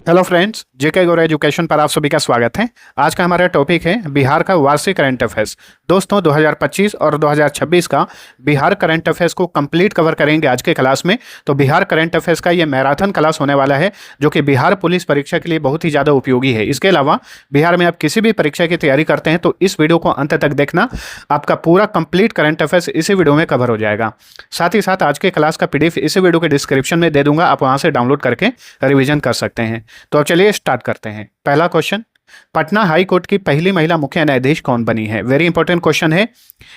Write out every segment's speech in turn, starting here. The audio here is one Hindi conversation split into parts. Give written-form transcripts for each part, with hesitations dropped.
हेलो फ्रेंड्स, जेके गौर एजुकेशन पर आप सभी का स्वागत है। आज का हमारा टॉपिक है बिहार का वार्षिक करंट अफेयर्स। दोस्तों, 2025 और 2026 का बिहार करंट अफेयर्स को कंप्लीट कवर करेंगे आज के क्लास में। तो बिहार करंट अफेयर्स का ये मैराथन क्लास होने वाला है, जो कि बिहार पुलिस परीक्षा के लिए बहुत ही ज़्यादा उपयोगी है। इसके अलावा बिहार में आप किसी भी परीक्षा की तैयारी करते हैं तो इस वीडियो को अंत तक देखना, आपका पूरा कंप्लीट करंट अफेयर्स इसी वीडियो में कवर हो जाएगा। साथ ही साथ आज के क्लास का पीडीएफ इसी वीडियो के डिस्क्रिप्शन में दे दूंगा, आप वहाँ से डाउनलोड करके रिविजन कर सकते हैं। तो अब चलिए स्टार्ट करते हैं। पहला क्वेश्चन, पटना हाई कोर्ट की पहली महिला मुख्य न्यायाधीश कौन बनी है? वेरी इंपॉर्टेंट क्वेश्चन है।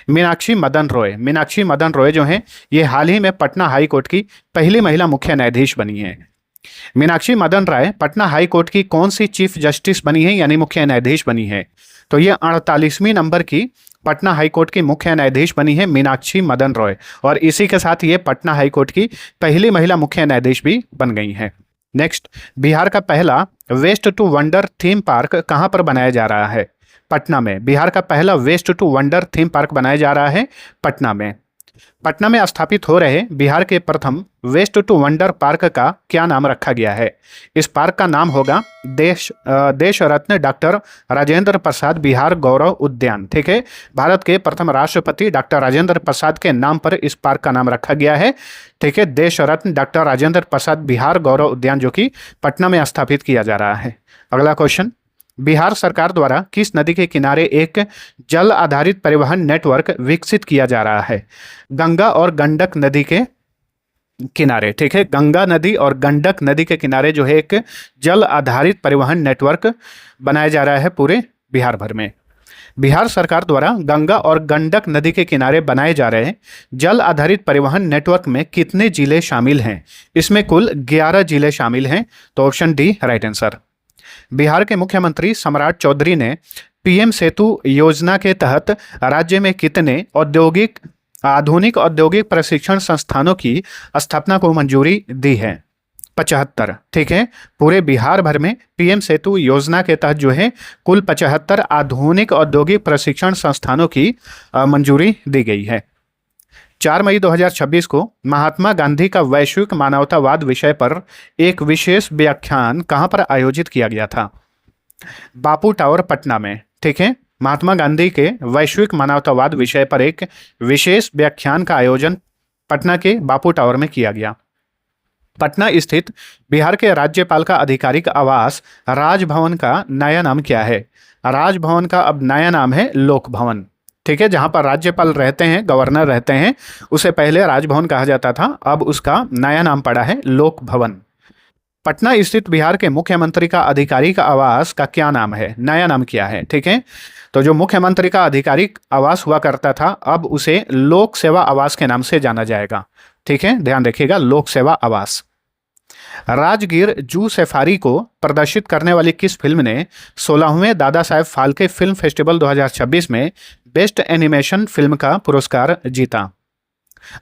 मीनाक्षी मदन रॉय। मीनाक्षी मदन रॉय जो है ये हाल ही में पटना हाई कोर्ट की पहली महिला मुख्य न्यायाधीश बनी है। मीनाक्षी मदन राय पटना हाई कोर्ट की कौन सी चीफ जस्टिस बनी है, यानी मुख्य न्यायाधीश बनी है? तो ये 48वीं नंबर की पटना हाई कोर्ट की मुख्य न्यायाधीश बनी है मीनाक्षी मदन रॉय, और इसी के साथ ये पटना हाई कोर्ट की पहली महिला मुख्य न्यायाधीश भी बन गई हैं। नेक्स्ट, बिहार का पहला waste to wonder theme park कहां पर बनाया जा रहा है? पटना में। बिहार का पहला waste to wonder theme park बनाया जा रहा है पटना में। पटना में स्थापित हो रहे बिहार के प्रथम वेस्ट टू वंडर पार्क का क्या नाम रखा गया है? इस पार्क का नाम होगा देश रत्न डॉक्टर राजेंद्र प्रसाद बिहार गौरव उद्यान। ठीक है, भारत के प्रथम राष्ट्रपति डॉक्टर राजेंद्र प्रसाद के नाम पर इस पार्क का नाम रखा गया है। ठीक है, देश रत्न डॉक्टर राजेंद्र प्रसाद बिहार गौरव उद्यान, जो कि पटना में स्थापित किया जा रहा है। अगला क्वेश्चन, बिहार सरकार द्वारा किस नदी के किनारे एक जल आधारित परिवहन नेटवर्क विकसित किया जा रहा है? गंगा और गंडक नदी के किनारे। ठीक है, गंगा नदी और गंडक नदी के किनारे जो है एक जल आधारित परिवहन नेटवर्क बनाया जा रहा है पूरे बिहार भर में। बिहार सरकार द्वारा गंगा और गंडक नदी के किनारे बनाए जा रहे जल आधारित परिवहन नेटवर्क में कितने जिले शामिल हैं? इसमें कुल 11 जिले शामिल हैं। तो option D right answer. Bihar के मुख्यमंत्री सम्राट चौधरी ने पीएम सेतु योजना के तहत राज्य में कितने आधुनिक औद्योगिक प्रशिक्षण संस्थानों की स्थापना को मंजूरी दी है? 75। ठीक है, पूरे बिहार भर में पीएम सेतु योजना के तहत जो है कुल 75 आधुनिक औद्योगिक प्रशिक्षण संस्थानों की मंजूरी दी गई है। 4 मई 2026 को महात्मा गांधी का वैश्विक मानवतावाद विषय पर एक विशेष व्याख्यान कहां पर आयोजित किया गया था? बापू टावर पटना में। ठीक है, महात्मा गांधी के वैश्विक मानवतावाद विषय पर एक विशेष व्याख्यान का आयोजन पटना के बापू टावर में किया गया। पटना स्थित बिहार के राज्यपाल का आधिकारिक आवास राजभवन का नया नाम क्या है? राजभवन का अब नया नाम है लोक भवन। ठीक है, जहां पर राज्यपाल रहते हैं, गवर्नर रहते हैं, उसे पहले राजभवन कहा जाता था, अब उसका नया नाम पड़ा है लोक भवन। पटना स्थित बिहार के मुख्यमंत्री का आधिकारिक आवास का क्या नाम है? नया नाम क्या है? ठीक है, तो जो मुख्यमंत्री का आधिकारिक आवास हुआ करता था अब उसे लोक सेवा आवास के नाम से जाना जाएगा। ठीक है, ध्यान रखिएगा, लोक सेवा आवास। राजगीर जू सफारी को प्रदर्शित करने वाली किस फिल्म ने 16वें दादा साहेब फाल्के फिल्म फेस्टिवल 2026 में बेस्ट एनिमेशन फिल्म का पुरस्कार जीता?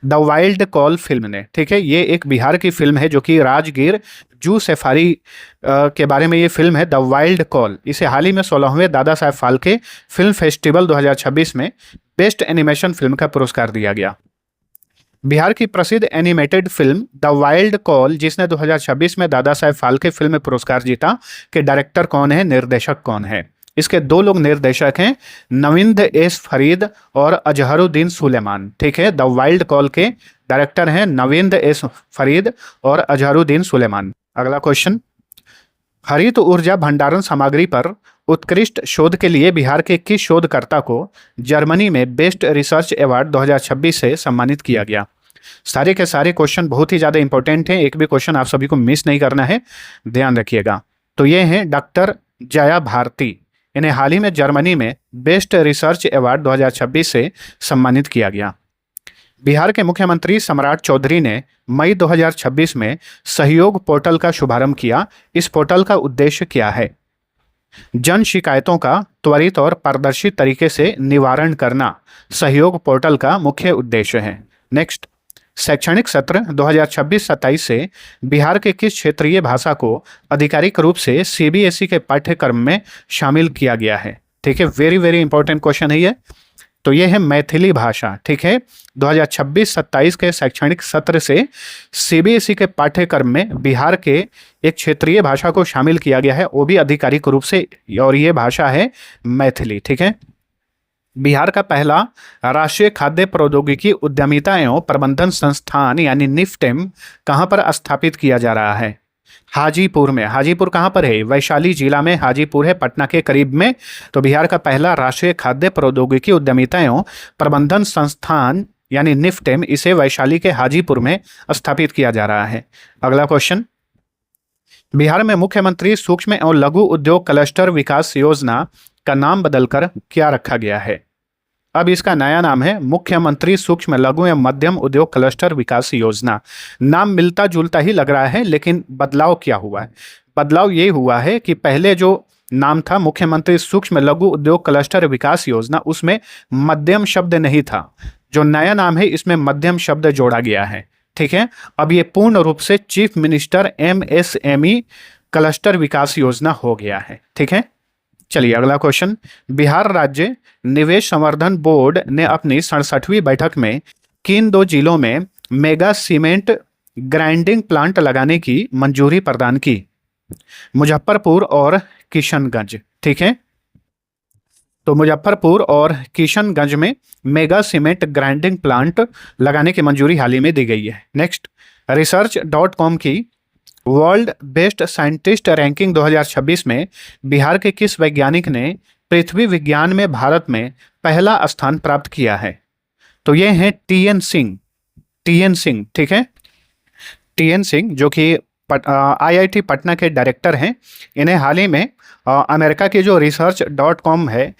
द वाइल्ड कॉल फिल्म ने। ठीक है, ये एक बिहार की फिल्म है जो कि राजगीर जू सफारी के बारे में ये फिल्म है, द वाइल्ड कॉल। इसे हाल ही में 16वें दादा साहेब फाल्के फिल्म फेस्टिवल 2026 में बेस्ट एनिमेशन फिल्म का पुरस्कार दिया गया। बिहार की प्रसिद्ध animated film the wild call, जिसने 2026 में दादा साहेब फाल्के फिल्म में पुरस्कार जीता, के डायरेक्टर कौन है, निर्देशक कौन है? इसके दो लोग निर्देशक हैं, नविंद एस फरीद और अजहरुद्दीन सुलेमान। ठीक है, द वाइल्ड कॉल के डायरेक्टर हैं नविंद एस फरीद और अजहरुद्दीन सुलेमान। अगला क्वेश्चन, हरित ऊर्जा भंडारण सामग्री पर उत्कृष्ट शोध के लिए बिहार के किस शोधकर्ता को जर्मनी में बेस्ट रिसर्च अवार्ड 2026 से सम्मानित किया गया? सारे के सारे क्वेश्चन बहुत ही ज़्यादा इंपॉर्टेंट हैं, एक भी क्वेश्चन आप सभी को मिस नहीं करना है, ध्यान रखिएगा। तो ये हैं डॉक्टर जया भारती, इन्हें हाल ही में जर्मनी में बेस्ट रिसर्च अवार्ड 2026 से सम्मानित किया गया। बिहार के मुख्यमंत्री सम्राट चौधरी ने मई 2026 में सहयोग पोर्टल का शुभारंभ किया। इस पोर्टल का उद्देश्य क्या है? जन शिकायतों का त्वरित और पारदर्शी तरीके से निवारण करना सहयोग पोर्टल का मुख्य उद्देश्य है। नेक्स्ट, शैक्षणिक सत्र 2026-27 से बिहार के किस क्षेत्रीय भाषा को आधिकारिक रूप से सीबीएसई के पाठ्यक्रम में शामिल किया गया है? ठीक है, वेरी वेरी इंपॉर्टेंट क्वेश्चन है ये। तो ये है मैथिली भाषा। ठीक है, 2026-27 के शैक्षणिक सत्र से सीबीएसई के पाठ्यक्रम में बिहार के एक क्षेत्रीय भाषा को शामिल किया गया है, वो भी आधिकारिक रूप से, और ये भाषा है मैथिली। ठीक है, बिहार का पहला राष्ट्रीय खाद्य प्रौद्योगिकी उद्यमिता एवं प्रबंधन संस्थान यानी निफ्टेम कहाँ पर स्थापित किया जा रहा है? हाजीपुर में। हाजीपुर कहाँ पर है? वैशाली जिला में हाजीपुर है, पटना के करीब में। तो बिहार का पहला राष्ट्रीय खाद्य प्रौद्योगिकी उद्यमिता एवं प्रबंधन संस्थान यानी निफ्टेम, इसे वैशाली के हाजीपुर में स्थापित किया जा रहा है। अगला क्वेश्चन, बिहार में मुख्यमंत्री सूक्ष्म एवं लघु उद्योग क्लस्टर विकास योजना का नाम बदलकर क्या रखा गया है? अब इसका नया नाम है मुख्यमंत्री सूक्ष्म लघु एवं मध्यम उद्योग क्लस्टर विकास योजना। नाम मिलता जुलता ही लग रहा है, लेकिन बदलाव क्या हुआ है? बदलाव ये हुआ है कि पहले जो नाम था मुख्यमंत्री सूक्ष्म लघु उद्योग क्लस्टर विकास योजना, उसमें मध्यम शब्द नहीं था। जो नया नाम है इसमें मध्यम शब्द जोड़ा गया है। ठीक है, अब ये पूर्ण रूप से चीफ मिनिस्टर MSME क्लस्टर विकास योजना हो गया है। ठीक है, चलिए अगला क्वेश्चन, बिहार राज्य निवेश संवर्धन बोर्ड ने अपनी 67वीं बैठक में किन दो जिलों में मेगा सीमेंट ग्राइंडिंग प्लांट लगाने की मंजूरी प्रदान की? मुजफ्फरपुर और किशनगंज। ठीक है, तो मुजफ्फरपुर और किशनगंज में मेगा सीमेंट ग्राइंडिंग प्लांट लगाने की मंजूरी हाल ही में दी गई है। नेक्स्ट, research.com की वर्ल्ड बेस्ट साइंटिस्ट रैंकिंग 2026 में बिहार के किस वैज्ञानिक ने पृथ्वी विज्ञान में भारत में पहला स्थान प्राप्त किया है? तो ये हैं TN सिंह। TN सिंह, ठीक है, TN सिंह जो कि IIT पटना के डायरेक्टर हैं। इन्हें हाल ही में अमेरिका की जो research.com है,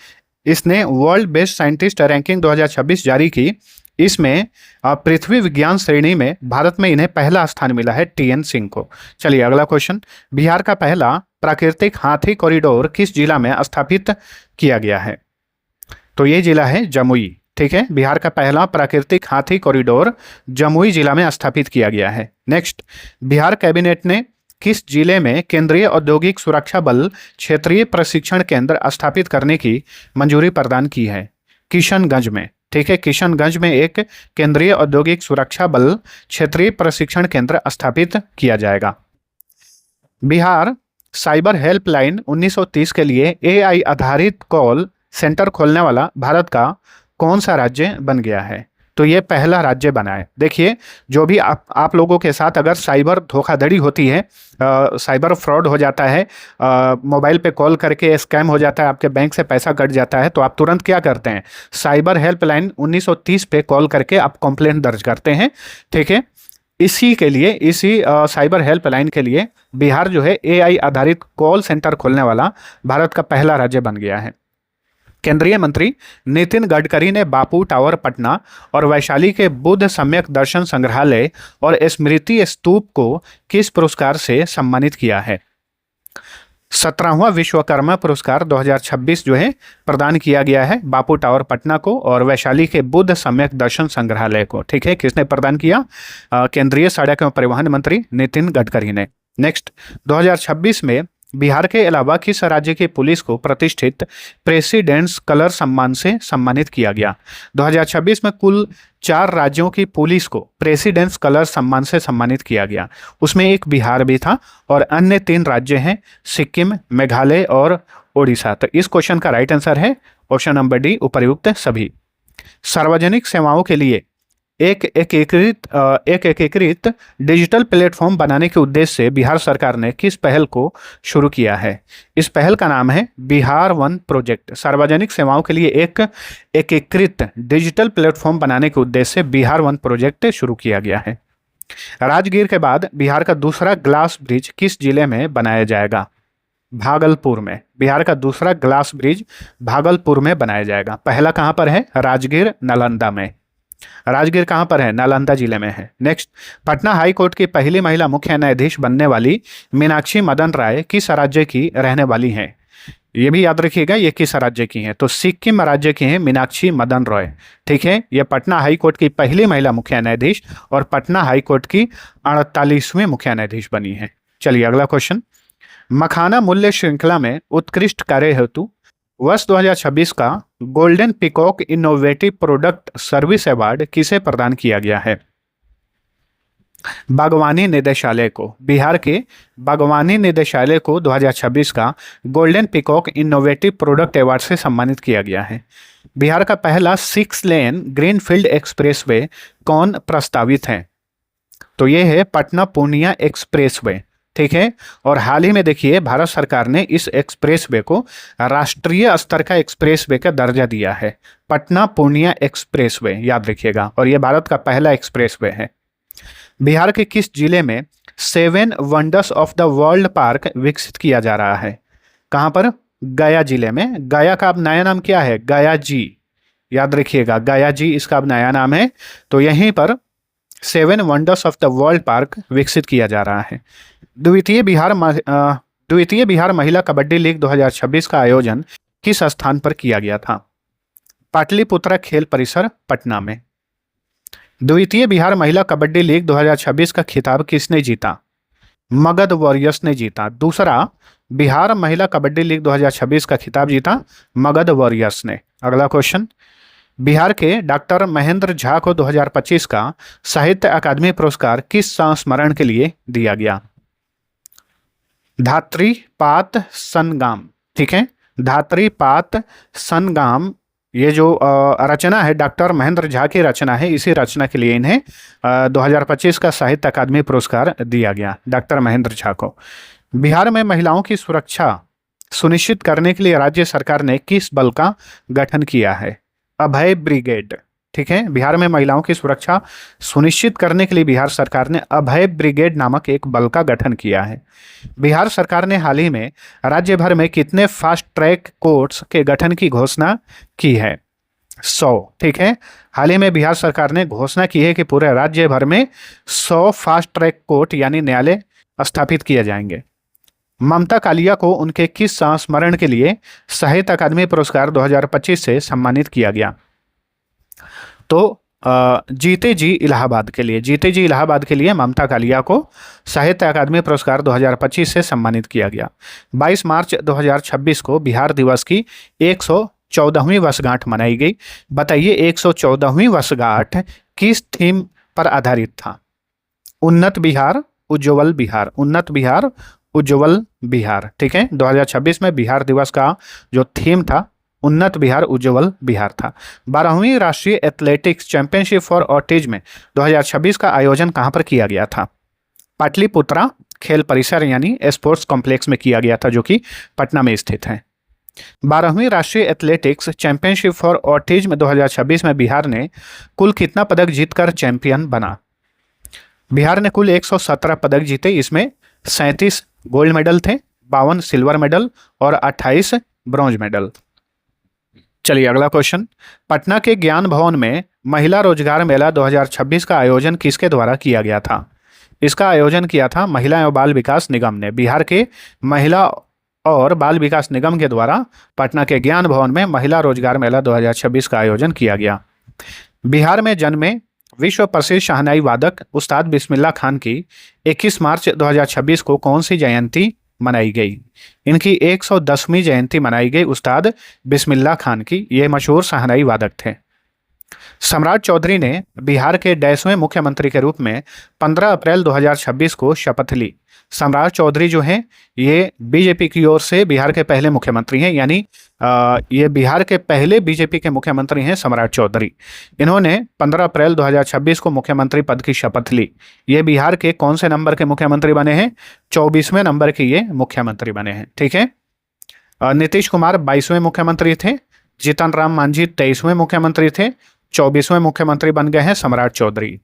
इसने वर्ल्ड बेस्ट साइंटिस्ट रैंकिंग 2026 जारी की। इसमें पृथ्वी विज्ञान श्रेणी में भारत में इन्हें पहला स्थान मिला है, TN सिंह को। चलिए अगला क्वेश्चन, बिहार का पहला प्राकृतिक हाथी कॉरिडोर किस जिला में स्थापित किया गया है? तो ये जिला है जमुई। ठीक है, बिहार का पहला प्राकृतिक हाथी कॉरिडोर जमुई जिला में स्थापित किया गया है। नेक्स्ट, बिहार कैबिनेट ने किस जिले में केंद्रीय औद्योगिक सुरक्षा बल क्षेत्रीय प्रशिक्षण केंद्र स्थापित करने की मंजूरी प्रदान की है? किशनगंज में। ठीक है, किशनगंज में एक केंद्रीय औद्योगिक सुरक्षा बल क्षेत्रीय प्रशिक्षण केंद्र स्थापित किया जाएगा। बिहार साइबर हेल्पलाइन 1930 के लिए AI आधारित कॉल सेंटर खोलने वाला भारत का कौन सा राज्य बन गया है? तो ये पहला राज्य बना है। देखिए, जो भी आप लोगों के साथ अगर साइबर धोखाधड़ी होती है, साइबर फ्रॉड हो जाता है, मोबाइल पे कॉल करके स्कैम हो जाता है, आपके बैंक से पैसा कट जाता है, तो आप तुरंत क्या करते हैं? साइबर हेल्पलाइन 1930 पे कॉल करके आप कंप्लेंट दर्ज करते हैं। ठीक है, इसी साइबर हेल्पलाइन के लिए बिहार जो है AI आधारित कॉल सेंटर खोलने वाला भारत का पहला राज्य बन गया है। केंद्रीय मंत्री नितिन गडकरी ने बापू टावर पटना और वैशाली के बुद्ध सम्यक दर्शन संग्रहालय और स्मृति स्तूप को किस पुरस्कार से सम्मानित किया है? 17वां विश्वकर्मा पुरस्कार 2026 जो है प्रदान किया गया है बापू टावर पटना को और वैशाली के बुद्ध सम्यक दर्शन संग्रहालय को। ठीक है, किसने प्रदान किया? केंद्रीय सड़क एवं परिवहन मंत्री नितिन गडकरी ने। नेक्स्ट, 2026 में बिहार के अलावा किस राज्य की पुलिस को प्रतिष्ठित प्रेसिडेंट्स कलर सम्मान से सम्मानित किया गया? 2026 में कुल 4 राज्यों की पुलिस को प्रेसिडेंट्स कलर सम्मान से सम्मानित किया गया। उसमें एक बिहार भी था और अन्य 3 राज्य हैं सिक्किम, मेघालय और ओडिशा। तो इस क्वेश्चन का राइट आंसर है ऑप्शन नंबर डी, उपर्युक्त सभी। सार्वजनिक सेवाओं के लिए एक एकीकृत डिजिटल प्लेटफॉर्म बनाने के उद्देश्य से बिहार सरकार ने किस पहल को शुरू किया है? इस पहल का नाम है बिहार वन प्रोजेक्ट। सार्वजनिक सेवाओं के लिए एक एकीकृत डिजिटल प्लेटफॉर्म बनाने के उद्देश्य से बिहार वन प्रोजेक्ट शुरू किया गया है। राजगीर के बाद बिहार का दूसरा ग्लास ब्रिज किस जिले में बनाया जाएगा? भागलपुर में। बिहार का दूसरा ग्लास ब्रिज भागलपुर में बनाया जाएगा। पहला कहाँ पर है? राजगीर, नालंदा में। राजगीर कहाँ पर है? नालंदा जिले में है। नेक्स्ट, पटना हाई कोर्ट की पहली महिला मुख्य न्यायाधीश बनने वाली मीनाक्षी मदन राय किस राज्य की रहने वाली हैं? ये भी याद रखिएगा, ये किस राज्य की हैं? तो सिक्किम राज्य की हैं मीनाक्षी मदन रॉय। ठीक है, ये पटना हाई कोर्ट की पहली महिला मुख्य न्यायाधीश और पटना हाई कोर्ट की 48वीं मुख्य न्यायाधीश बनी है। चलिए अगला क्वेश्चन, मखाना मूल्य श्रृंखला में उत्कृष्ट कार्य हेतु वर्ष 2026 का golden peacock innovative product service award किसे प्रदान किया गया है? बागवानी निदेशालय को। बिहार के बागवानी निदेशालय को 2026 का golden peacock innovative product award से सम्मानित किया गया है। बिहार का पहला 6 लेन ग्रीनफील्ड एक्सप्रेसवे कौन प्रस्तावित है? तो ये है पटना पूर्णिया एक्सप्रेसवे। ठीक है, और हाल ही में देखिए भारत सरकार ने इस एक्सप्रेसवे को राष्ट्रीय स्तर का एक्सप्रेसवे का दर्जा दिया है। पटना पूर्णिया एक्सप्रेसवे याद रखिएगा, और यह भारत का पहला एक्सप्रेसवे है। बिहार के किस जिले में 7 wonders of the world park विकसित किया जा रहा है? कहाँ पर? गया जिले में। गया का अब नया नाम क्या है? गया जी, याद रखिएगा, गया जी इसका अब नया नाम है। तो यहीं पर 7 wonders of the world park विकसित किया जा रहा है। द्वितीय बिहार महिला कबड्डी लीग 2026 का आयोजन किस स्थान पर किया गया था? पाटलिपुत्रा खेल परिसर पटना में। द्वितीय बिहार महिला कबड्डी लीग 2026 का खिताब किसने जीता? मगध वॉरियर्स ने जीता। दूसरा बिहार महिला कबड्डी लीग 2026 का खिताब जीता मगध वॉरियर्स ने। अगला क्वेश्चन, बिहार के डॉक्टर महेंद्र झा को 2025 का साहित्य अकादमी पुरस्कार किस संस्मरण के लिए दिया गया? धात्री पात सनगाम। ठीक है, धात्री पात सनगाम, ये जो रचना है डॉक्टर महेंद्र झा की रचना है, इसी रचना के लिए इन्हें 2025 का साहित्य अकादमी पुरस्कार दिया गया डॉक्टर महेंद्र झा को। बिहार में महिलाओं की सुरक्षा सुनिश्चित करने के लिए राज्य सरकार ने किस बल का गठन किया है? अभय ब्रिगेड। ठीक है, बिहार में महिलाओं की सुरक्षा सुनिश्चित करने के लिए बिहार सरकार ने अभय ब्रिगेड नामक एक बल का गठन किया है। बिहार सरकार ने हाल ही में राज्य भर में कितने फास्ट ट्रैक कोर्ट्स के गठन की घोषणा की है? 100। ठीक है, हाल ही में बिहार सरकार ने घोषणा की है कि पूरे राज्य भर में 100 फास्ट ट्रैक कोर्ट यानी न्यायालय स्थापित किए जाएंगे। ममता कालिया को उनके किस संस्मरण के लिए साहित्य अकादमी पुरस्कार 2025 से सम्मानित किया गया? तो जीते जी इलाहाबाद के लिए, जीते जी इलाहाबाद के लिए ममता कालिया को साहित्य अकादमी पुरस्कार 2025 से सम्मानित किया गया। 22 मार्च 2026 को बिहार दिवस की 114वीं वर्षगांठ मनाई गई। बताइए 114वीं वर्षगांठ किस थीम पर आधारित था? उन्नत बिहार उज्ज्वल बिहार, उन्नत बिहार उज्ज्वल बिहार। ठीक है, 2026 में बिहार दिवस का जो थीम था उन्नत बिहार उज्ज्वल बिहार था। 12वीं राष्ट्रीय एथलेटिक्स चैंपियनशिप फॉर ऑटिज्म 2026 का आयोजन कहां पर किया गया था? पाटलिपुत्रा खेल परिसर यानी स्पोर्ट्स कॉम्प्लेक्स में किया गया था, जो कि पटना में स्थित है। 12वीं राष्ट्रीय एथलेटिक्स चैंपियनशिप फॉर ऑटिज्म 2026 में बिहार ने कुल कितना पदक जीतकर चैंपियन बना? बिहार ने कुल 117 पदक जीते, इसमें 37 गोल्ड मेडल थे, 52 सिल्वर मेडल और 28 ब्रॉन्ज मेडल। चलिए अगला क्वेश्चन, पटना के ज्ञान भवन में महिला रोजगार मेला 2026 का आयोजन किसके द्वारा किया गया था? इसका आयोजन किया था महिला एवं बाल विकास निगम ने। बिहार के महिला और बाल विकास निगम के द्वारा पटना के ज्ञान भवन में महिला रोजगार मेला 2026 का आयोजन किया गया। बिहार में जन्मे विश्व प्रसिद्ध शहनाई वादक उस्ताद बिस्मिल्लाह खान की 21 मार्च 2026 को कौन सी जयंती मनाई गई? इनकी 110वीं जयंती मनाई गई उस्ताद बिस्मिल्लाह खान की। ये मशहूर शहनाई वादक थे। सम्राट चौधरी ने बिहार के 10वें मुख्यमंत्री के रूप में 15 अप्रैल 2026 को शपथ ली। सम्राट चौधरी जो हैं ये बीजेपी की ओर से बिहार के पहले मुख्यमंत्री हैं, यानी ये बिहार के पहले बीजेपी के मुख्यमंत्री हैं सम्राट चौधरी। इन्होंने 15 अप्रैल 2026 को मुख्यमंत्री पद की शपथ ली। ये बिहार के कौन से नंबर के मुख्यमंत्री बने हैं? 24वें नंबर के ये मुख्यमंत्री बने हैं। ठीक है, नीतीश कुमार 22वें मुख्यमंत्री थे, जीतन राम मांझी 23वें मुख्यमंत्री थे, 24वें मुख्यमंत्री बन गए हैं सम्राट चौधरी।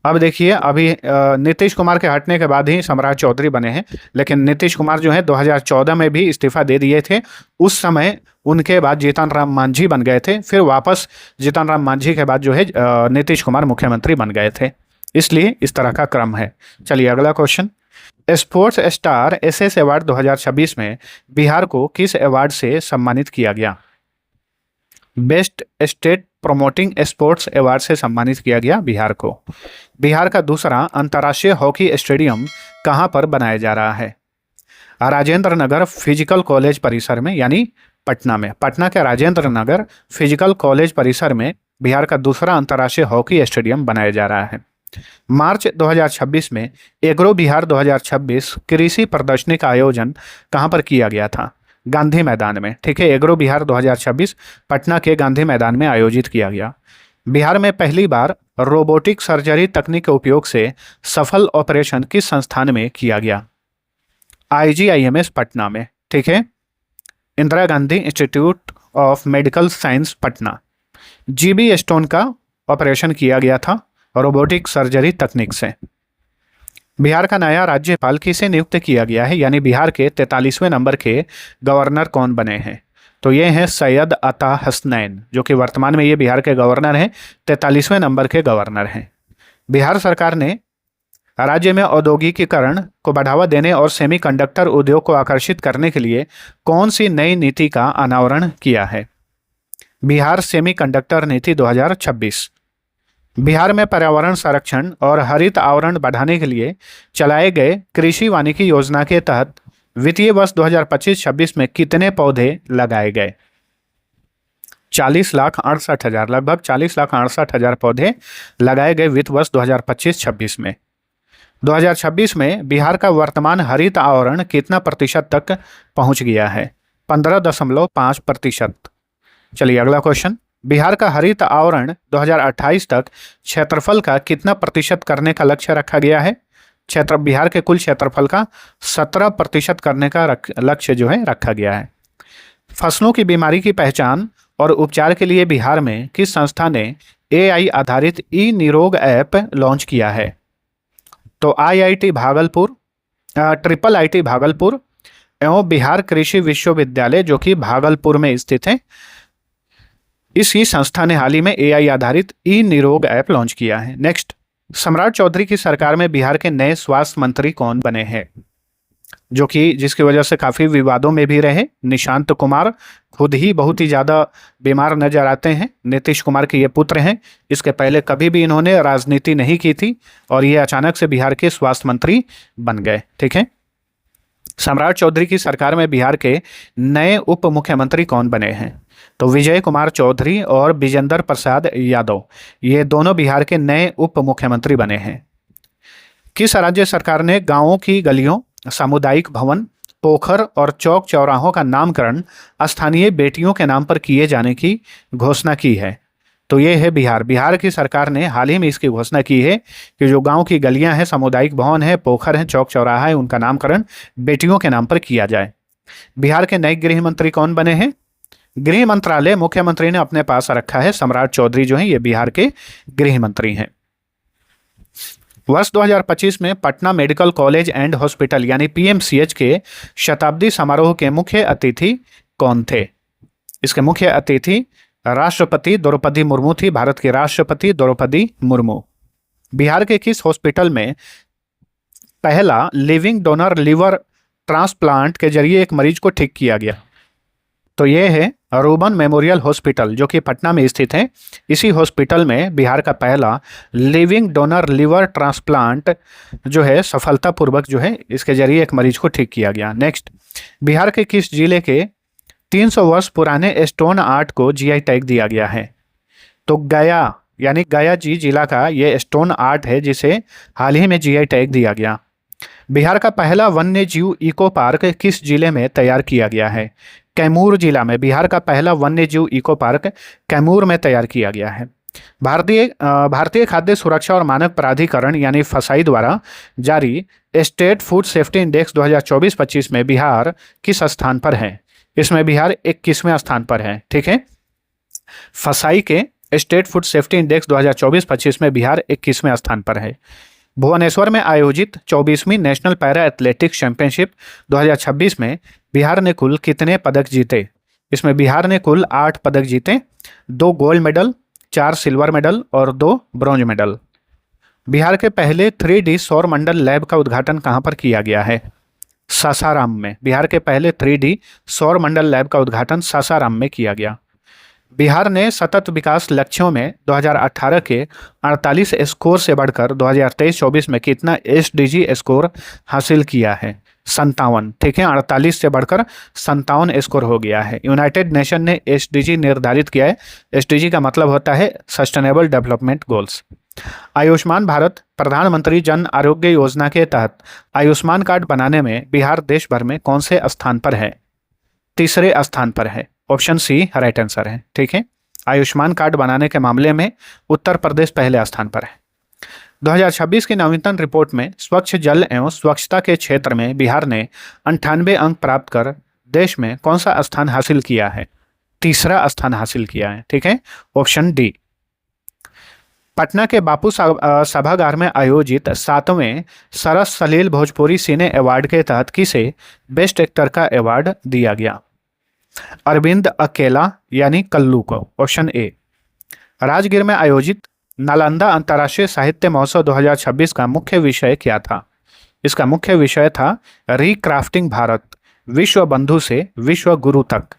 अब देखिए अभी नीतीश कुमार के हटने के बाद ही सम्राट चौधरी बने हैं, लेकिन नीतीश कुमार जो है 2014 में भी इस्तीफा दे दिए थे। उस समय उनके बाद जीतन राम मांझी बन गए थे, फिर वापस जीतन राम मांझी के बाद जो है नीतीश कुमार मुख्यमंत्री बन गए थे, इसलिए इस तरह का क्रम है। चलिए अगला question, sports star SS award 2026 में बिहार को किस अवार्ड से सम्मानित किया गया? Best state promoting sports award से सम्मानित किया गया बिहार को। बिहार का दूसरा अंतर्राष्ट्रीय हॉकी स्टेडियम कहां पर बनाया जा रहा है? राजेंद्र नगर फिजिकल कॉलेज परिसर में, यानी पटना में। पटना के राजेंद्र नगर फिजिकल कॉलेज परिसर में बिहार का दूसरा अंतर्राष्ट्रीय हॉकी स्टेडियम बनाया जा रहा है। मार्च 2026 में एग्रो बिहार 2026 कृषि प्रदर्शनी का आयोजन कहां पर किया गया था? गांधी मैदान में। ठीक है, एग्रो बिहार 2026 पटना के गांधी मैदान में आयोजित किया गया। बिहार में पहली बार रोबोटिक सर्जरी तकनीक के उपयोग से सफल ऑपरेशन किस संस्थान में किया गया? IGIMS पटना में। ठीक है, Indira Gandhi institute of medical science Patna. GB stone का ऑपरेशन किया गया था रोबोटिक सर्जरी तकनीक से। बिहार का नया राज्यपाल किसे नियुक्त किया गया है, यानी बिहार के 43वें नंबर के गवर्नर कौन बने हैं? तो ये हैं सैयद अता हसनैन, जो कि वर्तमान में ये बिहार के गवर्नर हैं, 43वें नंबर के गवर्नर हैं। बिहार सरकार ने राज्य में औद्योगिकीकरण को बढ़ावा देने और सेमीकंडक्टर उद्योग को आकर्षित करने के लिए कौन सी नई नीति का अनावरण किया है? बिहार सेमीकंडक्टर नीति 2026। बिहार में पर्यावरण संरक्षण और हरित आवरण बढ़ाने के लिए चलाए गए कृषि वानिकी योजना के तहत वित्तीय वर्ष 2025-26 में कितने पौधे लगाए गए? 40,68,000, लगभग 40,68,000 पौधे लगाए गए वित्त वर्ष 2025-26 में। 2026 में बिहार का वर्तमान हरित आवरण कितना प्रतिशत तक पहुंच गया है? 15.5%। चलिए अगला क्वेश्चन। बिहार का हरित आवरण 2028 तक क्षेत्रफल का कितना प्रतिशत करने का लक्ष्य रखा गया है? बिहार के कुल क्षेत्रफल का 17% करने का लक्ष्य जो है रखा गया है। फसलों की बीमारी की पहचान और उपचार के लिए बिहार में किस संस्था ने AI आधारित ई-निरोग ऐप लॉन्च किया है? तो IIT भागलपुर, IIT भागलपुर एवं बिहार कृषि विश्वविद्यालय जो कि भागलपुर में स्थित है, इसी संस्था ने हाल ही में AI आधारित ई-निरोग ऐप लॉन्च किया है। नेक्स्ट, सम्राट चौधरी की सरकार में बिहार के नए स्वास्थ्य मंत्री कौन बने हैं, जो कि जिसकी वजह से काफी विवादों में भी रहे? निशांत कुमार खुद ही बहुत ही ज्यादा बीमार नजर आते हैं, नीतीश कुमार के ये पुत्र हैं। इसके पहले कभी भी इन्होंने राजनीति नहीं की थी और ये अचानक से बिहार के स्वास्थ्य मंत्री बन गए। ठीक है, सम्राट चौधरी की सरकार में बिहार के नए उप मुख्यमंत्री कौन बने हैं? तो विजय कुमार चौधरी और विजेंद्र प्रसाद यादव, ये दोनों बिहार के नए उप मुख्यमंत्री बने हैं। किस राज्य सरकार ने गांवों की गलियों, सामुदायिक भवन, पोखर और चौक चौराहों का नामकरण स्थानीय बेटियों के नाम पर किए जाने की घोषणा की है? तो ये है बिहार। बिहार की सरकार ने हाल ही में इसकी घोषणा की है कि जो गांव की गलियां हैं, सामुदायिक भवन है, पोखर है, चौक चौराहा है, उनका नामकरण बेटियों के नाम पर किया जाए। बिहार के नए गृह मंत्री कौन बने हैं? गृह मंत्रालय मुख्यमंत्री ने अपने पास रखा है। सम्राट चौधरी जो है ये बिहार के गृह मंत्री हैं। वर्ष 2025 में Patna medical college and hospital यानी PMCH के शताब्दी समारोह के मुख्य अतिथि कौन थे? इसके मुख्य अतिथि राष्ट्रपति द्रौपदी मुर्मू थी, भारत के राष्ट्रपति द्रौपदी मुर्मू। बिहार के किस हॉस्पिटल में पहला लिविंग डोनर लिवर ट्रांसप्लांट के जरिए एक मरीज को ठीक किया गया? तो ये है रूबन मेमोरियल हॉस्पिटल जो कि पटना में स्थित है। इसी हॉस्पिटल में बिहार का पहला लिविंग डोनर लिवर ट्रांसप्लांट जो है सफलतापूर्वक जो है इसके जरिए एक मरीज को ठीक किया गया। नेक्स्ट, बिहार के किस जिले के 300 वर्ष पुराने स्टोन आर्ट को GI टैग दिया गया है? तो गया यानी गया जी जिला का ये स्टोन आर्ट है जिसे हाल ही में GI टैग दिया गया। बिहार का पहला वन्य जीव इको पार्क किस जिले में तैयार किया गया है? कैमूर जिला में बिहार का पहला वन्य जीव इको पार्क कैमूर में तैयार किया गया है। भारतीय खाद्य सुरक्षा और मानक प्राधिकरण यानी फसाई द्वारा जारी स्टेट फूड सेफ्टी इंडेक्स 2024-25 में बिहार किस स्थान पर है? इसमें बिहार 21वें स्थान पर है। ठीक है, फसाई के स्टेट फूड सेफ्टी इंडेक्स 2024-25 में बिहार 21वें स्थान पर है। भुवनेश्वर में आयोजित 24वीं नेशनल पैरा एथलेटिक्स चैंपियनशिप 2026 में बिहार ने कुल कितने पदक जीते? इसमें बिहार ने कुल 8 पदक जीते, 2 गोल्ड मेडल, 4 सिल्वर मेडल और 2 ब्रॉन्ज मेडल। बिहार के पहले 3D सौर मंडल लैब का उद्घाटन कहां पर किया गया है? सासाराम में। बिहार के पहले 3D सौर मंडल लैब का उद्घाटन सासाराम में किया गया। बिहार ने सतत विकास लक्ष्यों में 2018 के 48 स्कोर से बढ़कर 2023-24 में कितना SDG स्कोर हासिल किया है? 57, ठीक है, 48 से बढ़कर 57 स्कोर हो गया है। यूनाइटेड नेशन ने एसडीजी निर्धारित किया है। एसडीजी का मतलब होता है sustainable development goals. Ayushman Bharat प्रधानमंत्री जन आरोग्य योजना के तहत आयुष्मान कार्ड बनाने में बिहार देश भर में कौन से स्थान पर है? तीसरे स्थान पर है। ऑप्शन सी राइट आंसर है, ठीक है। आयुष्मान कार्ड बनाने के मामले में उत्तर प्रदेश पहले स्थान पर है। 2026 की नवीनतम रिपोर्ट में स्वच्छ जल एवं स्वच्छता के क्षेत्र में बिहार ने 98 अंक प्राप्त कर देश में कौन सा स्थान हासिल किया है? तीसरा स्थान हासिल किया है, ठीक है। Option D. पटना के बापू सभागार में आयोजित 7वें सरस सलील भोजपुरी सिने अवार्ड के तहत किसे बेस्ट एक्टर का अवार्ड दिया गया? अरविंद अकेला यानी कल्लू को। Option A. राजगीर में आयोजित नालंदा अंतर्राष्ट्रीय साहित्य महोत्सव 2026 का मुख्य विषय क्या था? इसका मुख्य विषय था रिक्राफ्टिंग भारत, विश्व बंधु से विश्व गुरु तक।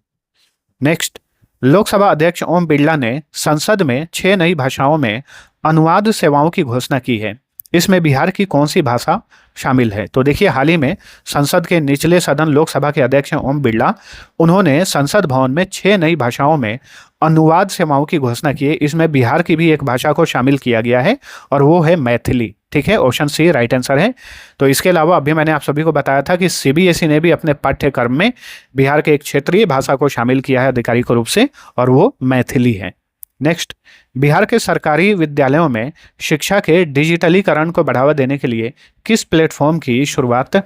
नेक्स्ट, लोकसभा अध्यक्ष ओम बिरला ने संसद में 6 नई भाषाओं में अनुवाद सेवाओं की घोषणा की है। इसमें बिहार की कौन सी भाषा शामिल है? तो देखिए, हाल ही में संसद के निचले सदन लोकसभा के अध्यक्ष ओम बिरला, उन्होंने संसद भवन में 6 नई भाषाओं में अनुवाद सेवाओं की घोषणा की है। इसमें बिहार की भी एक भाषा को शामिल किया गया है और वो है मैथिली, ठीक है। ऑप्शन सी राइट आंसर है। तो इसके अलावा अभी मैंने आप सभी को बताया था कि सीबीएसई ने भी अपने पाठ्यक्रम में बिहार के एक क्षेत्रीय भाषा को शामिल किया है आधिकारिक रूप से, और वो मैथिली है। नेक्स्ट, बिहार के सरकारी विद्यालयों में शिक्षा के डिजिटलीकरण को बढ़ावा देने के लिए किस प्लेटफॉर्म की शुरुआत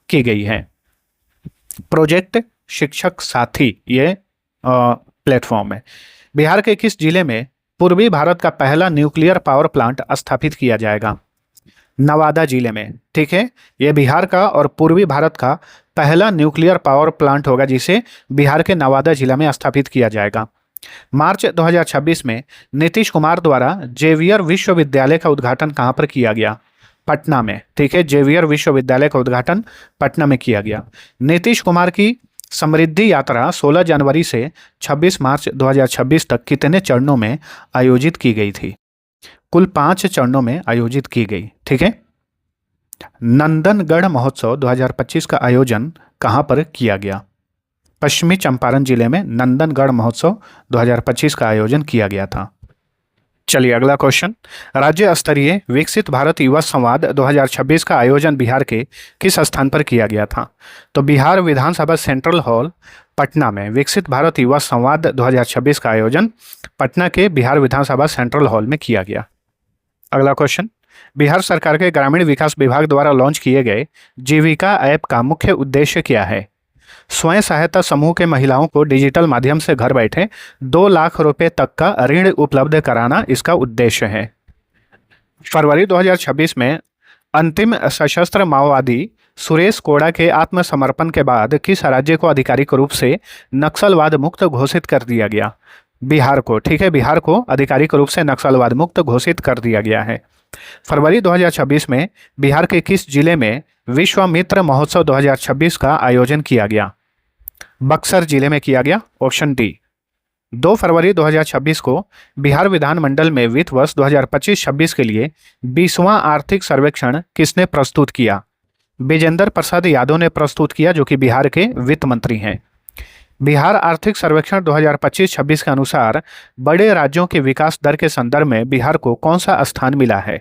की गई है? प्रोजेक्ट शिक्षक साथी ये प्लेटफॉर्म है। बिहार के किस जिले में पूर्वी भारत का पहला न्यूक्लियर पावर प्लांट स्थापित किया जाएगा? नवादा जिले में, ठीक है। यह बिहार का और पूर्वी भारत का पहला न्यूक्लियर पावर प्लांट होगा जिसे बिहार के नवादा जिला में स्थापित किया जाएगा। मार्च 2026 में नीतीश कुमार द्वारा जेवियर विश्वविद्यालय का उद्घाटन कहां पर किया गया? पटना में, ठीक है। जेवियर विश्वविद्यालय का उद्घाटन पटना में किया गया। नीतीश कुमार की समृद्धि यात्रा 16 जनवरी से 26 मार्च 2026 तक कितने चरणों में आयोजित की गई थी? कुल 5 चरणों में आयोजित की गई, ठीक है। नंदनगढ़ महोत्सव 2025 का आयोजन कहां पर किया गया? पश्चिमी चंपारण जिले में नंदनगढ़ महोत्सव 2025 का आयोजन किया गया था। चलिए अगला क्वेश्चन, राज्य स्तरीय विकसित भारत युवा संवाद 2026 का आयोजन बिहार के किस स्थान पर किया गया था? तो बिहार विधानसभा सेंट्रल हॉल पटना में विकसित भारत युवा संवाद 2026 का आयोजन पटना के बिहार विधानसभा सेंट्रल हॉल में किया गया। अगला क्वेश्चन, बिहार सरकार के ग्रामीण विकास विभाग द्वारा लॉन्च किए गए जीविका ऐप का मुख्य उद्देश्य क्या है? स्वयं सहायता समूह के महिलाओं को डिजिटल माध्यम से घर बैठे 2 लाख रुपए तक का ऋण उपलब्ध कराना इसका उद्देश्य है। फरवरी 2026 में अंतिम सशस्त्र माओवादी सुरेश कोड़ा के आत्मसमर्पण के बाद किस राज्य को आधिकारिक रूप से नक्सलवाद मुक्त घोषित कर दिया गया? बिहार को, ठीक है। बिहार को आधिकारिक रूप से नक्सलवाद मुक्त घोषित कर दिया गया है। फरवरी 2026 में बिहार के किस जिले में विश्वामित्र महोत्सव 2026 का आयोजन किया गया? बक्सर जिले में किया गया। Option D. 2 फरवरी 2026 को बिहार विधानमंडल में वित्त वर्ष 2025-26 के लिए 20वां आर्थिक सर्वेक्षण किसने प्रस्तुत किया? विजेंद्र प्रसाद यादव ने प्रस्तुत किया, जो कि बिहार के वित्त मंत्री हैं। बिहार आर्थिक सर्वेक्षण 2025-26 के अनुसार बड़े राज्यों के विकास दर के संदर्भ में बिहार को कौन सा स्थान मिला है?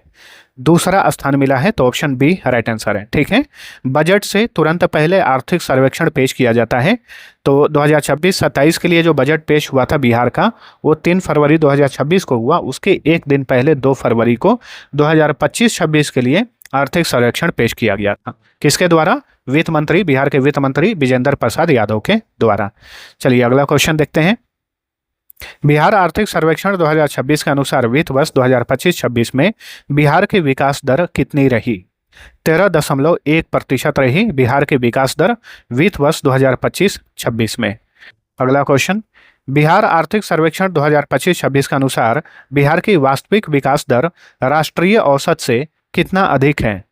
दूसरा स्थान मिला है। तो ऑप्शन बी राइट आंसर है, ठीक है। बजट से तुरंत पहले आर्थिक सर्वेक्षण पेश किया जाता है। तो 2026-27 के लिए जो बजट पेश हुआ था बिहार का, वो 3 फरवरी 2026 को हुआ। उसके एक दिन पहले 2 फरवरी को 2025-26 के लिए आर्थिक सर्वेक्षण पेश किया गया था। किसके द्वारा? वित्त मंत्री, बिहार के वित्त मंत्री विजेंद्र प्रसाद यादव के द्वारा। चलिए अगला क्वेश्चन देखते हैं। बिहार आर्थिक सर्वेक्षण 2026 के अनुसार वित्त वर्ष 2025-26 में बिहार की विकास दर कितनी रही? 13.1% रही बिहार की विकास दर वित्त वर्ष 2025-26 में। अगला क्वेश्चन, बिहार आर्थिक सर्वेक्षण 2025-26 के अनुसार बिहार की वास्तविक विकास दर राष्ट्रीय औसत से कितना अधिक है?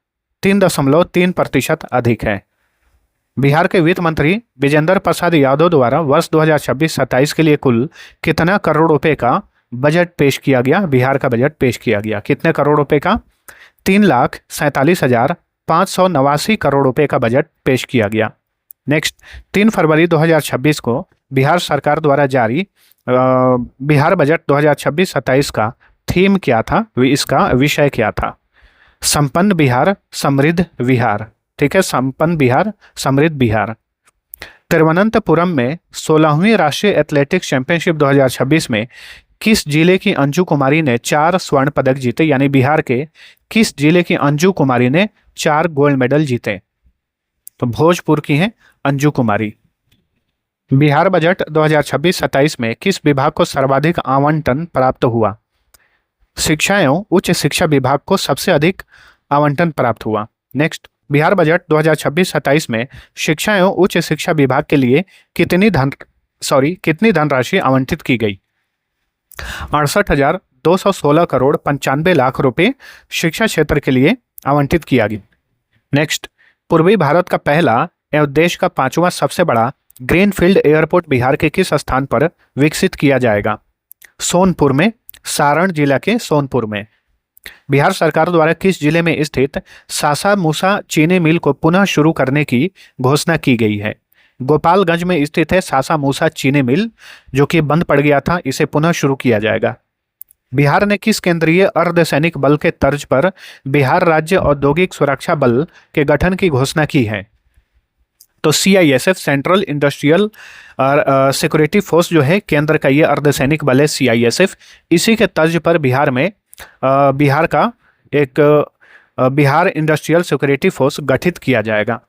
3.3% अधिक है। बिहार के वित्त मंत्री विजेंद्र प्रसाद यादव द्वारा वर्ष 2026-27 के लिए कुल कितना करोड़ रुपए का बजट पेश किया गया? बिहार का बजट पेश किया गया कितने करोड़ रुपए का? 3,47,000 589 करोड़ रुपए का बजट पेश किया गया। नेक्स्ट, 3 फरवरी 2026 को बिहार सरकार द्वारा जारी बिहार बजट 2026-27 का थीम क्या था, इसका विषय क्या था? संपन्न बिहार, समृद्ध बिहार। ठीक है, संपन्न बिहार, समृद्ध बिहार। तिरुवनंतपुरम में 16वीं राष्ट्रीय एथलेटिक्स चैंपियनशिप 2026 में किस जिले की अंजू कुमारी ने 4 स्वर्ण पदक जीते? यानी बिहार के किस जिले की अंजू कुमारी ने 4 गोल्ड मेडल जीते? तो भोजपुर की हैं अंजू कुमारी। बिहार बजट 2026-27 में किस विभाग को सर्वाधिक आवंटन प्राप्त हुआ? शिक्षा एवं उच्च शिक्षा विभाग को सबसे अधिक आवंटन प्राप्त हुआ। नेक्स्ट, बिहार बजट 2026-27 में शिक्षा एवं उच्च शिक्षा विभाग के लिए कितनी धनराशि आवंटित की गई? 68,216 करोड़ 95 लाख रुपए शिक्षा क्षेत्र के लिए आवंटित किया गया। नेक्स्ट, पूर्वी भारत का पहला एवं देश का 5वां सबसे बड़ा ग्रीनफील्ड एयरपोर्ट बिहार के किस स्थान पर विकसित किया जाएगा? सोनपुर में, सारण जिला के सोनपुर में। बिहार सरकार द्वारा किस जिले में स्थित सासा मूसा चीनी मिल को पुनः शुरू करने की घोषणा की गई है? गोपालगंज में स्थित है सासा मूसा चीनी मिल, जो कि बंद पड़ गया था, इसे पुनः शुरू किया जाएगा। बिहार ने किस केंद्रीय अर्धसैनिक बल के तर्ज पर बिहार राज्य औद्योगिक सुरक्षा बल के गठन की घोषणा की है? तो CISF, central industrial security force जो है केंद्र का ये अर्धसैनिक बल है CISF। इसी के तर्ज पर बिहार में बिहार का एक बिहार इंडस्ट्रियल सिक्योरिटी फोर्स गठित किया जाएगा।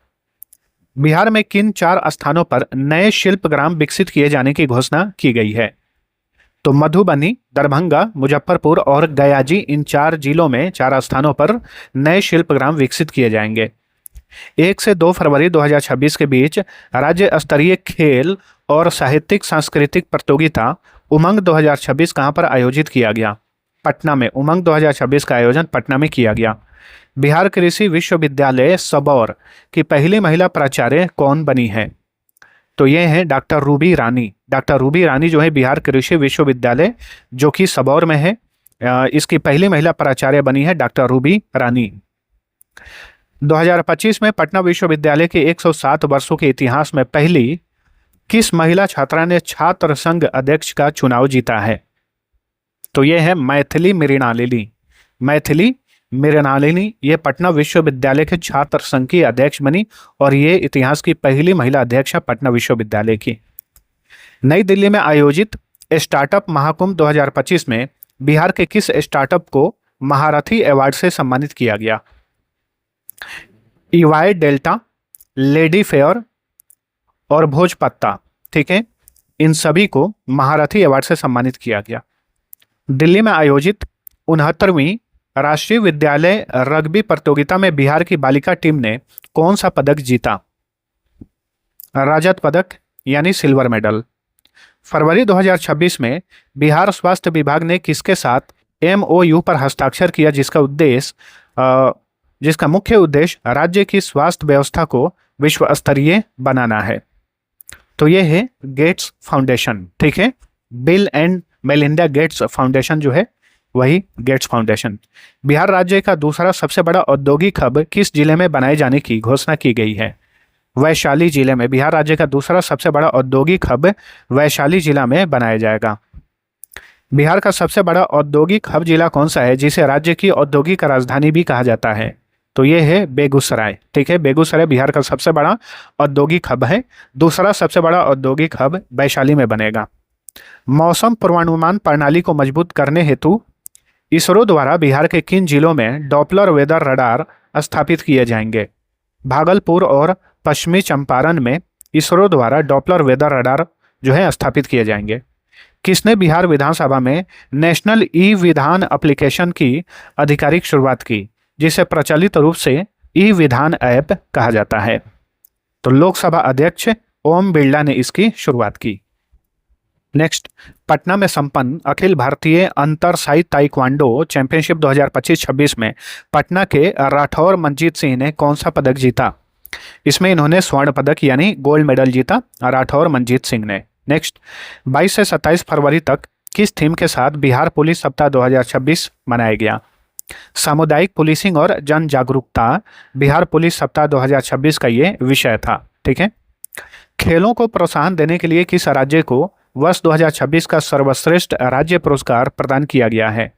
बिहार में किन 4 स्थानों पर नए शिल्पग्राम विकसित किए जाने की घोषणा की गई है? तो मधुबनी, दरभंगा, मुजफ्फरपुर और गया जी, इन 4 जिलों में 4 स्थानों पर नए शिल्पग्राम विकसित किए जाएंगे। 1 से 2 फरवरी 2026 के बीच राज्य स्तरीय खेल और साहित्यिक सांस्कृतिक प्रतियोगिता उमंग 2026 कहां पर आयोजित किया गया? पटना में। उमंग 2026 का आयोजन पटना में किया गया। बिहार कृषि विश्वविद्यालय सबौर की पहली महिला प्राचार्य कौन बनी है? तो ये है डॉक्टर रूबी रानी। डॉक्टर रूबी रानी जो है बिहार कृषि विश्वविद्यालय जो कि सबौर में है, इसकी पहली महिला प्राचार्य बनी है डॉक्टर रूबी रानी। 2025 में पटना विश्वविद्यालय के 107 वर्षों के इतिहास में पहली किस महिला छात्रा ने छात्र संघ अध्यक्ष का चुनाव जीता है? तो यह है मैथिली मृणालिनी। मैथिली मृणालिनी ये पटना विश्वविद्यालय के छात्र संघ की अध्यक्ष बनी और ये इतिहास की पहली महिला अध्यक्ष है पटना विश्वविद्यालय की। नई दिल्ली में आयोजित स्टार्टअप महाकुंभ 2025 में बिहार के किस स्टार्टअप को महारथी अवार्ड से सम्मानित किया गया? EY डेल्टा, लेडी फेयर और भोजपत्ता। ठीक है, इन सभी को महारथी अवार्ड से सम्मानित किया गया। दिल्ली में आयोजित 69वीं राष्ट्रीय विद्यालय रग्बी प्रतियोगिता में बिहार की बालिका टीम ने कौन सा पदक जीता? रजत पदक यानी सिल्वर मेडल। फरवरी 2026 में बिहार स्वास्थ्य विभाग ने किसके साथ MOU पर हस्ताक्षर किया जिसका मुख्य उद्देश्य राज्य की स्वास्थ्य व्यवस्था को विश्व स्तरीय बनाना है? तो ये है गेट्स फाउंडेशन। ठीक है, Bill and Melinda Gates Foundation जो है वही गेट्स फाउंडेशन। बिहार राज्य का दूसरा सबसे बड़ा औद्योगिक हब किस जिले में बनाए जाने की घोषणा की गई है? वैशाली जिले में। बिहार राज्य का दूसरा सबसे बड़ा औद्योगिक हब वैशाली जिला में बनाया जाएगा। बिहार का सबसे बड़ा औद्योगिक हब जिला कौन सा है जिसे राज्य की औद्योगिक राजधानी भी कहा जाता है? तो ये है बेगूसराय। ठीक है, बेगूसराय बिहार का सबसे बड़ा औद्योगिक हब है। दूसरा सबसे बड़ा औद्योगिक हब वैशाली में बनेगा। मौसम पूर्वानुमान प्रणाली को मजबूत करने हेतु इसरो द्वारा बिहार के किन जिलों में डॉपलर वेदर रडार स्थापित किए जाएंगे? भागलपुर और पश्चिमी चंपारण में इसरो द्वारा डॉपलर वेदर रडार जो है स्थापित किए जाएंगे। किसने बिहार विधानसभा में नेशनल ई-विधान एप्लीकेशन की आधिकारिक शुरुआत की, जिसे प्रचलित रूप से ई-विधान ऐप कहा जाता है? तो लोकसभा अध्यक्ष ओम बिरला ने इसकी शुरुआत की। नेक्स्ट, पटना में संपन्न अखिल भारतीय अंतर साई ताइक्वांडो चैंपियनशिप 2025-26 में पटना के राठौर मनजीत सिंह ने कौन सा पदक जीता? इसमें इन्होंने स्वर्ण पदक यानी गोल्ड मेडल जीता, राठौर मनजीत सिंह ने। नेक्स्ट, 22 से 27 फरवरी तक किस थीम के साथ बिहार पुलिस सप्ताह 2026 मनाया गया? सामुदायिक पुलिसिंग और जन जागरूकता, बिहार पुलिस सप्ताह 2026 का ये विषय था। ठीक है। खेलों को प्रोत्साहन देने के लिए किस राज्य को वर्ष 2026 का सर्वश्रेष्ठ राज्य पुरस्कार प्रदान किया गया है?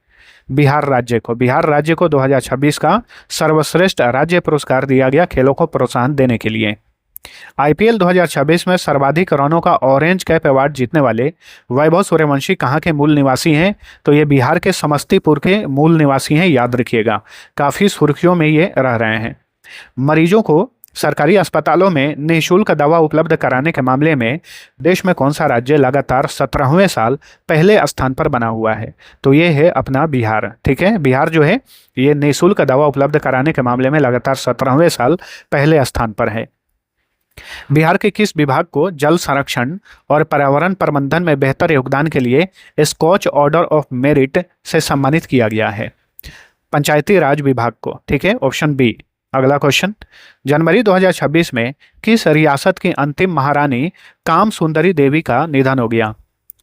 बिहार राज्य को 2026 का सर्वश्रेष्ठ राज्य पुरस्कार दिया गया खेलों को प्रोत्साहन देने के लिए। आईपीएल 2026 में सर्वाधिक रनों का ऑरेंज कैप अवार्ड जीतने वाले वैभव सूर्यवंशी कहाँ के मूल निवासी हैं? तो ये बिहार के समस्तीपुर के मूल निवासी हैं, याद रखिएगा, काफ़ी सुर्खियों में ये रह रहे हैं। मरीजों को सरकारी अस्पतालों में निःशुल्क दवा उपलब्ध कराने के मामले में देश में कौन सा राज्य लगातार 17वें साल पहले स्थान पर बना हुआ है? तो ये है अपना बिहार। ठीक है, बिहार जो है ये निःशुल्क दवा उपलब्ध कराने के मामले में लगातार 17वें साल पहले स्थान पर है। बिहार के किस विभाग को जल संरक्षण और पर्यावरण प्रबंधन में बेहतर योगदान के लिए स्कॉच ऑर्डर ऑफ मेरिट से सम्मानित किया गया है? पंचायती राज विभाग को। ठीक है, ऑप्शन बी। अगला क्वेश्चन, जनवरी 2026 में किस रियासत की अंतिम महारानी काम सुंदरी देवी का निधन हो गया?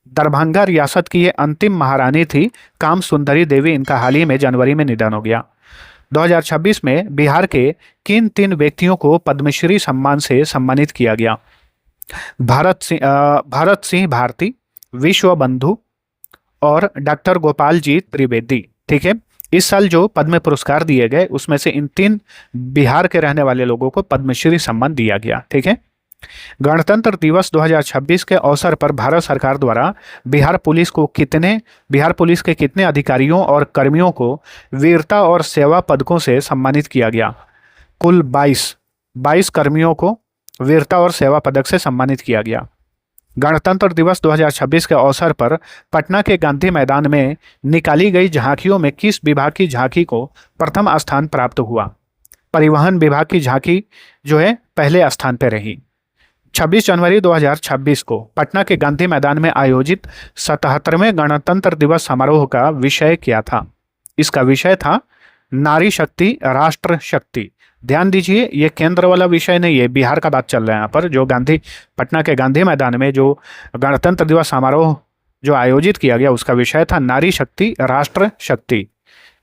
दरभंगा रियासत की ये अंतिम महारानी थी काम सुंदरी देवी, इनका हाल ही में जनवरी में निधन हो गया। 2026 में बिहार के किन 3 व्यक्तियों को पद्मश्री सम्मान से सम्मानित किया गया? भरत सिंह भारती, विश्व बंधु और डॉक्टर गोपाल जी त्रिवेदी। ठीक है, इस साल जो पद्म पुरस्कार दिए गए उसमें से इन 3 बिहार के रहने वाले लोगों को पद्मश्री सम्मान दिया गया। ठीक है। गणतंत्र दिवस 2026 के अवसर पर भारत सरकार द्वारा बिहार पुलिस के कितने अधिकारियों और कर्मियों को वीरता और सेवा पदकों से सम्मानित किया गया? कुल 22 कर्मियों को वीरता और सेवा पदक से सम्मानित किया गया। गणतंत्र दिवस 2026 के अवसर पर पटना के गांधी मैदान में निकाली गई झांकियों में किस विभाग की झांकी को प्रथम स्थान प्राप्त हुआ? परिवहन विभाग की झांकी जो है पहले स्थान पर रही। 26 जनवरी 2026 को पटना के गांधी मैदान में आयोजित 77वें गणतंत्र दिवस समारोह का विषय क्या था? इसका विषय था नारी शक्ति राष्ट्र शक्ति। ध्यान दीजिए, ये केंद्र वाला विषय नहीं है, बिहार का बात चल रहा है यहाँ पर। जो पटना के गांधी मैदान में जो गणतंत्र दिवस समारोह जो आयोजित किया गया उसका विषय था नारी शक्ति राष्ट्र शक्ति।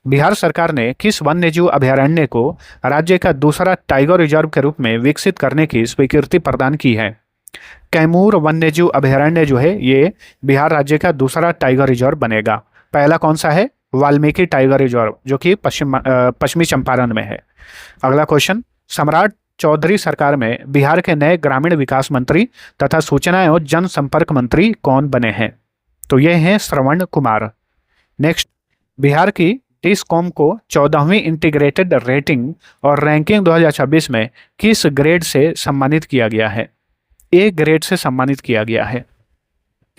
बिहार सरकार ने किस वन्यजीव अभयारण्य को राज्य का दूसरा टाइगर रिजर्व के रूप में विकसित करने की स्वीकृति प्रदान की है? कैमूर वन्यजीव अभयारण्य जो है ये बिहार राज्य का दूसरा टाइगर रिजर्व बनेगा। पहला कौन सा है? वाल्मीकि टाइगर रिजर्व जो कि पश्चिमी चंपारण में है। अगला क्वेश्चन, सम्राट चौधरी सरकार में बिहार के नए ग्रामीण विकास मंत्री तथा सूचना एवं जनसंपर्क मंत्री कौन बने हैं? तो ये हैं श्रवण कुमार। नेक्स्ट, बिहार की डिस्कॉम को 14वीं इंटीग्रेटेड रेटिंग और रैंकिंग 2026 में किस ग्रेड से सम्मानित किया गया है? ए ग्रेड से सम्मानित किया गया है।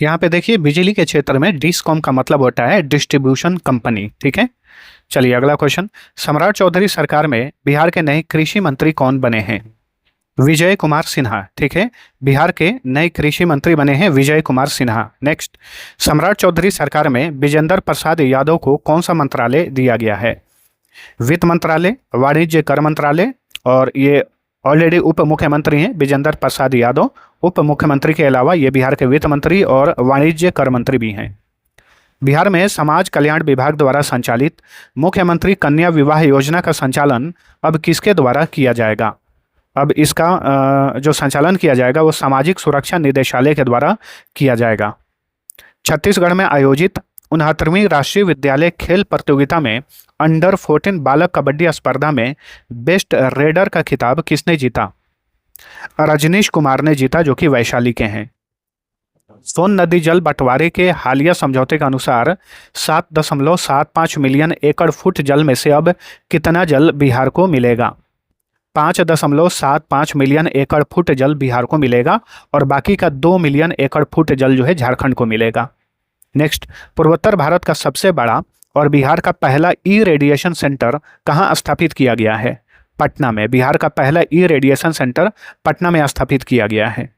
यहाँ पे देखिए, बिजली के क्षेत्र में डिस्कॉम का मतलब होता है डिस्ट्रीब्यूशन कंपनी। ठीक है, चलिए अगला क्वेश्चन, सम्राट चौधरी सरकार में बिहार के नए कृषि मंत्री कौन बने हैं? विजय कुमार सिन्हा। ठीक है, बिहार के नए कृषि मंत्री बने हैं विजय कुमार सिन्हा। नेक्स्ट, सम्राट चौधरी सरकार में विजेंद्र प्रसाद यादव को कौन सा मंत्रालय दिया गया है? वित्त मंत्रालय, वाणिज्य कर मंत्रालय, और ये ऑलरेडी उप मुख्यमंत्री हैं विजेंद्र प्रसाद यादव। उप मुख्यमंत्री के अलावा ये बिहार के वित्त मंत्री और वाणिज्य कर मंत्री भी हैं। बिहार में समाज कल्याण विभाग द्वारा संचालित मुख्यमंत्री कन्या विवाह योजना का संचालन अब किसके द्वारा किया जाएगा? अब इसका जो संचालन किया जाएगा वो सामाजिक सुरक्षा निदेशालय के द्वारा किया जाएगा। छत्तीसगढ़ में आयोजित 69वीं राष्ट्रीय विद्यालय खेल प्रतियोगिता में अंडर 14 बालक कबड्डी स्पर्धा में बेस्ट रेडर का खिताब किसने जीता? रजनीश कुमार ने जीता, जो कि वैशाली के हैं। सोन नदी जल बंटवारे के हालिया समझौते के अनुसार 7.75 मिलियन एकड़ फुट जल में से अब कितना जल बिहार को मिलेगा? 5.75 मिलियन एकड़ फुट जल बिहार को मिलेगा और बाकी का 2 मिलियन एकड़ फुट जल जो है झारखंड को मिलेगा। नेक्स्ट, पूर्वोत्तर भारत का सबसे बड़ा और बिहार का पहला ई रेडिएशन सेंटर कहाँ स्थापित किया गया है? पटना में। बिहार का पहला ई रेडिएशन सेंटर पटना में स्थापित किया गया है।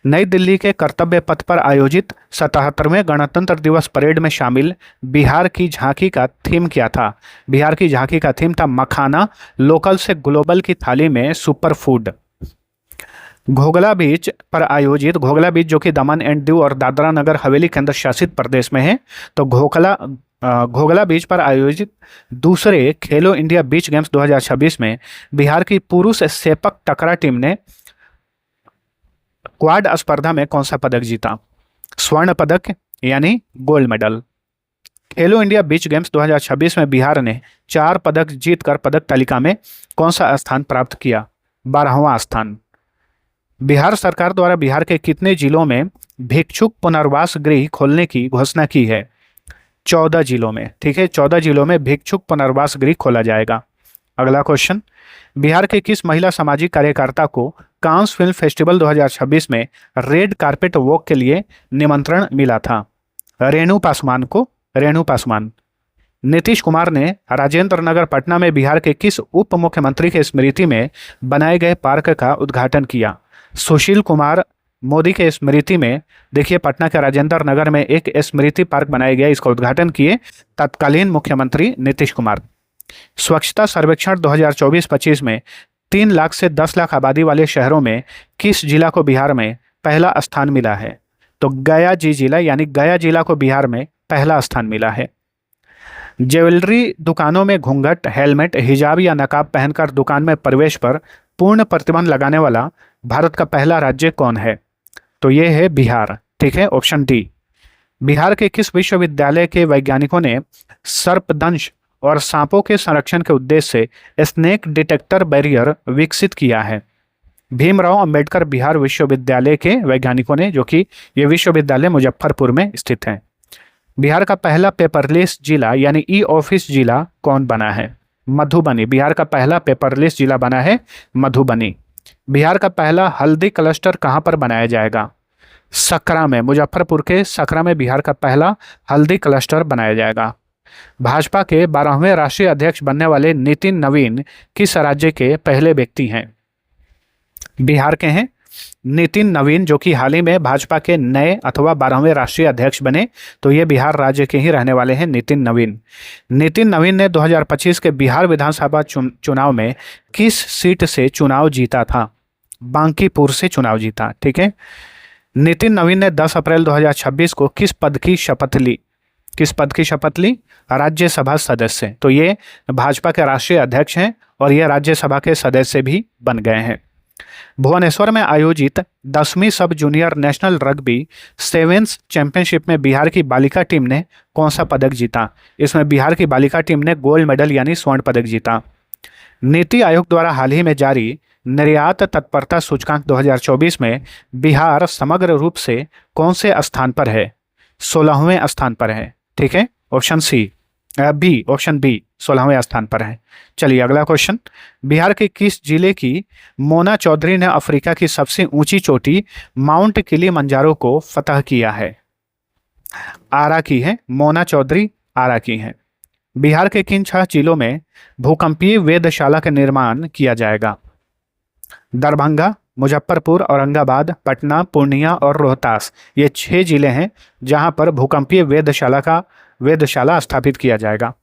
नई दिल्ली के कर्तव्य पथ पर आयोजित 77वें गणतंत्र दिवस परेड में शामिल बिहार की झांकी का थीम क्या था? बिहार की झांकी का थीम था मखाना, लोकल से ग्लोबल की थाली में सुपर फूड। घोगला बीच पर आयोजित, घोगला बीच जो कि दमन एंड दीव और दादरा नगर हवेली केंद्र शासित प्रदेश में है, तो घोगला बीच पर आयोजित दूसरे खेलो इंडिया बीच गेम्स 2026 में बिहार की पुरुष सेपक टकरा टीम ने क्वाड स्पर्धा में कौन सा पदक जीता? स्वर्ण पदक यानी गोल्ड मेडल। खेलो इंडिया बीच गेम्स 2026 में बिहार ने 4 पदक जीतकर पदक तालिका में कौन सा स्थान प्राप्त किया? 12वां स्थान। बिहार सरकार द्वारा बिहार के कितने जिलों में भिक्षुक पुनर्वास गृह खोलने की घोषणा की है? 14 जिलों में। ठीक है, 14 जिलों में भिक्षुक पुनर्वास गृह खोला जाएगा। अगला क्वेश्चन, बिहार के किस महिला सामाजिक कार्यकर्ता को कांस फिल्म फेस्टिवल 2026 में रेड कारपेट वॉक के लिए निमंत्रण मिला था? रेणु पासवान को। रेणु पासवान। नीतीश कुमार ने राजेंद्र नगर पटना में बिहार के किस उप मुख्यमंत्री के स्मृति में बनाए गए पार्क का उद्घाटन किया? सुशील कुमार मोदी के स्मृति में, देखिए पटना के राजेंद्र नगर में एक स्मृति पार्क बनाया गया, इसका उद्घाटन किए तत्कालीन मुख्यमंत्री नीतीश कुमार। स्वच्छता सर्वेक्षण 2024-25 में 3 लाख से 10 लाख आबादी वाले शहरों में किस जिला को बिहार में पहला स्थान मिला है? तो गया जिला, यानी गया जिला को बिहार में पहला स्थान मिला है। ज्वेलरी दुकानों में घूंघट, हेलमेट, हिजाब या नकाब पहनकर दुकान में प्रवेश पर पूर्ण प्रतिबंध लगाने वाला भारत का पहला राज्य कौन है? तो ये है बिहार। ठीक है, ऑप्शन डी। बिहार के किस विश्वविद्यालय के वैज्ञानिकों ने सर्पदंश और सांपों के संरक्षण के उद्देश्य से स्नेक डिटेक्टर बैरियर विकसित किया है? भीमराव अंबेडकर बिहार विश्वविद्यालय के वैज्ञानिकों ने, जो कि ये विश्वविद्यालय मुजफ्फरपुर में स्थित है। बिहार का पहला पेपरलेस जिला यानी ई ऑफिस जिला कौन बना है? मधुबनी। बिहार का पहला पेपरलेस जिला बना है मधुबनी। बिहार का पहला हल्दी क्लस्टर कहाँ पर बनाया जाएगा? सकरा में। मुजफ्फरपुर के सकरा में बिहार का पहला हल्दी क्लस्टर बनाया जाएगा। भाजपा के 12वें राष्ट्रीय अध्यक्ष बनने वाले नितिन नवीन किस राज्य के पहले व्यक्ति हैं? बिहार के हैं नितिन नवीन, जो कि हाल ही में भाजपा के नए अथवा 12वें राष्ट्रीय अध्यक्ष बने, तो ये बिहार राज्य के ही रहने वाले हैं नितिन नवीन। नितिन नवीन ने 2025 के बिहार विधानसभा चुनाव में किस सीट से चुनाव जीता था? बांकीपुर से चुनाव जीता। ठीक है, नितिन नवीन ने 10 अप्रैल 2026 को किस पद की शपथ ली? किस पद की शपथ ली? राज्यसभा सदस्य। तो ये भाजपा के राष्ट्रीय अध्यक्ष हैं और ये राज्यसभा के सदस्य भी बन गए हैं। भुवनेश्वर में आयोजित 10वीं सब junior national rugby sevens championship में बिहार की बालिका टीम ने कौन सा पदक जीता? इसमें बिहार की बालिका टीम ने गोल्ड मेडल यानी स्वर्ण पदक जीता। नीति आयोग द्वारा हाल ही में जारी निर्यात तत्परता सूचकांक 2024 में बिहार समग्र रूप से कौन से स्थान पर है? 16वें स्थान पर है। ठीक है, ऑप्शन बी 16वें स्थान पर है। चलिए अगला क्वेश्चन, बिहार के किस जिले की मोना चौधरी ने अफ्रीका की सबसे ऊंची चोटी माउंट किलिमंजारो को फतह किया है? आरा की है मोना चौधरी, आरा की है। बिहार के किन 6 जिलों में भूकंपीय वेधशाला का निर्माण किया जाएगा? दरभंगा, मुजफ्फरपुर, औरंगाबाद, पटना, पूर्णिया और रोहतास, ये 6 जिले हैं जहां पर भूकंपीय वेधशाला स्थापित किया जाएगा।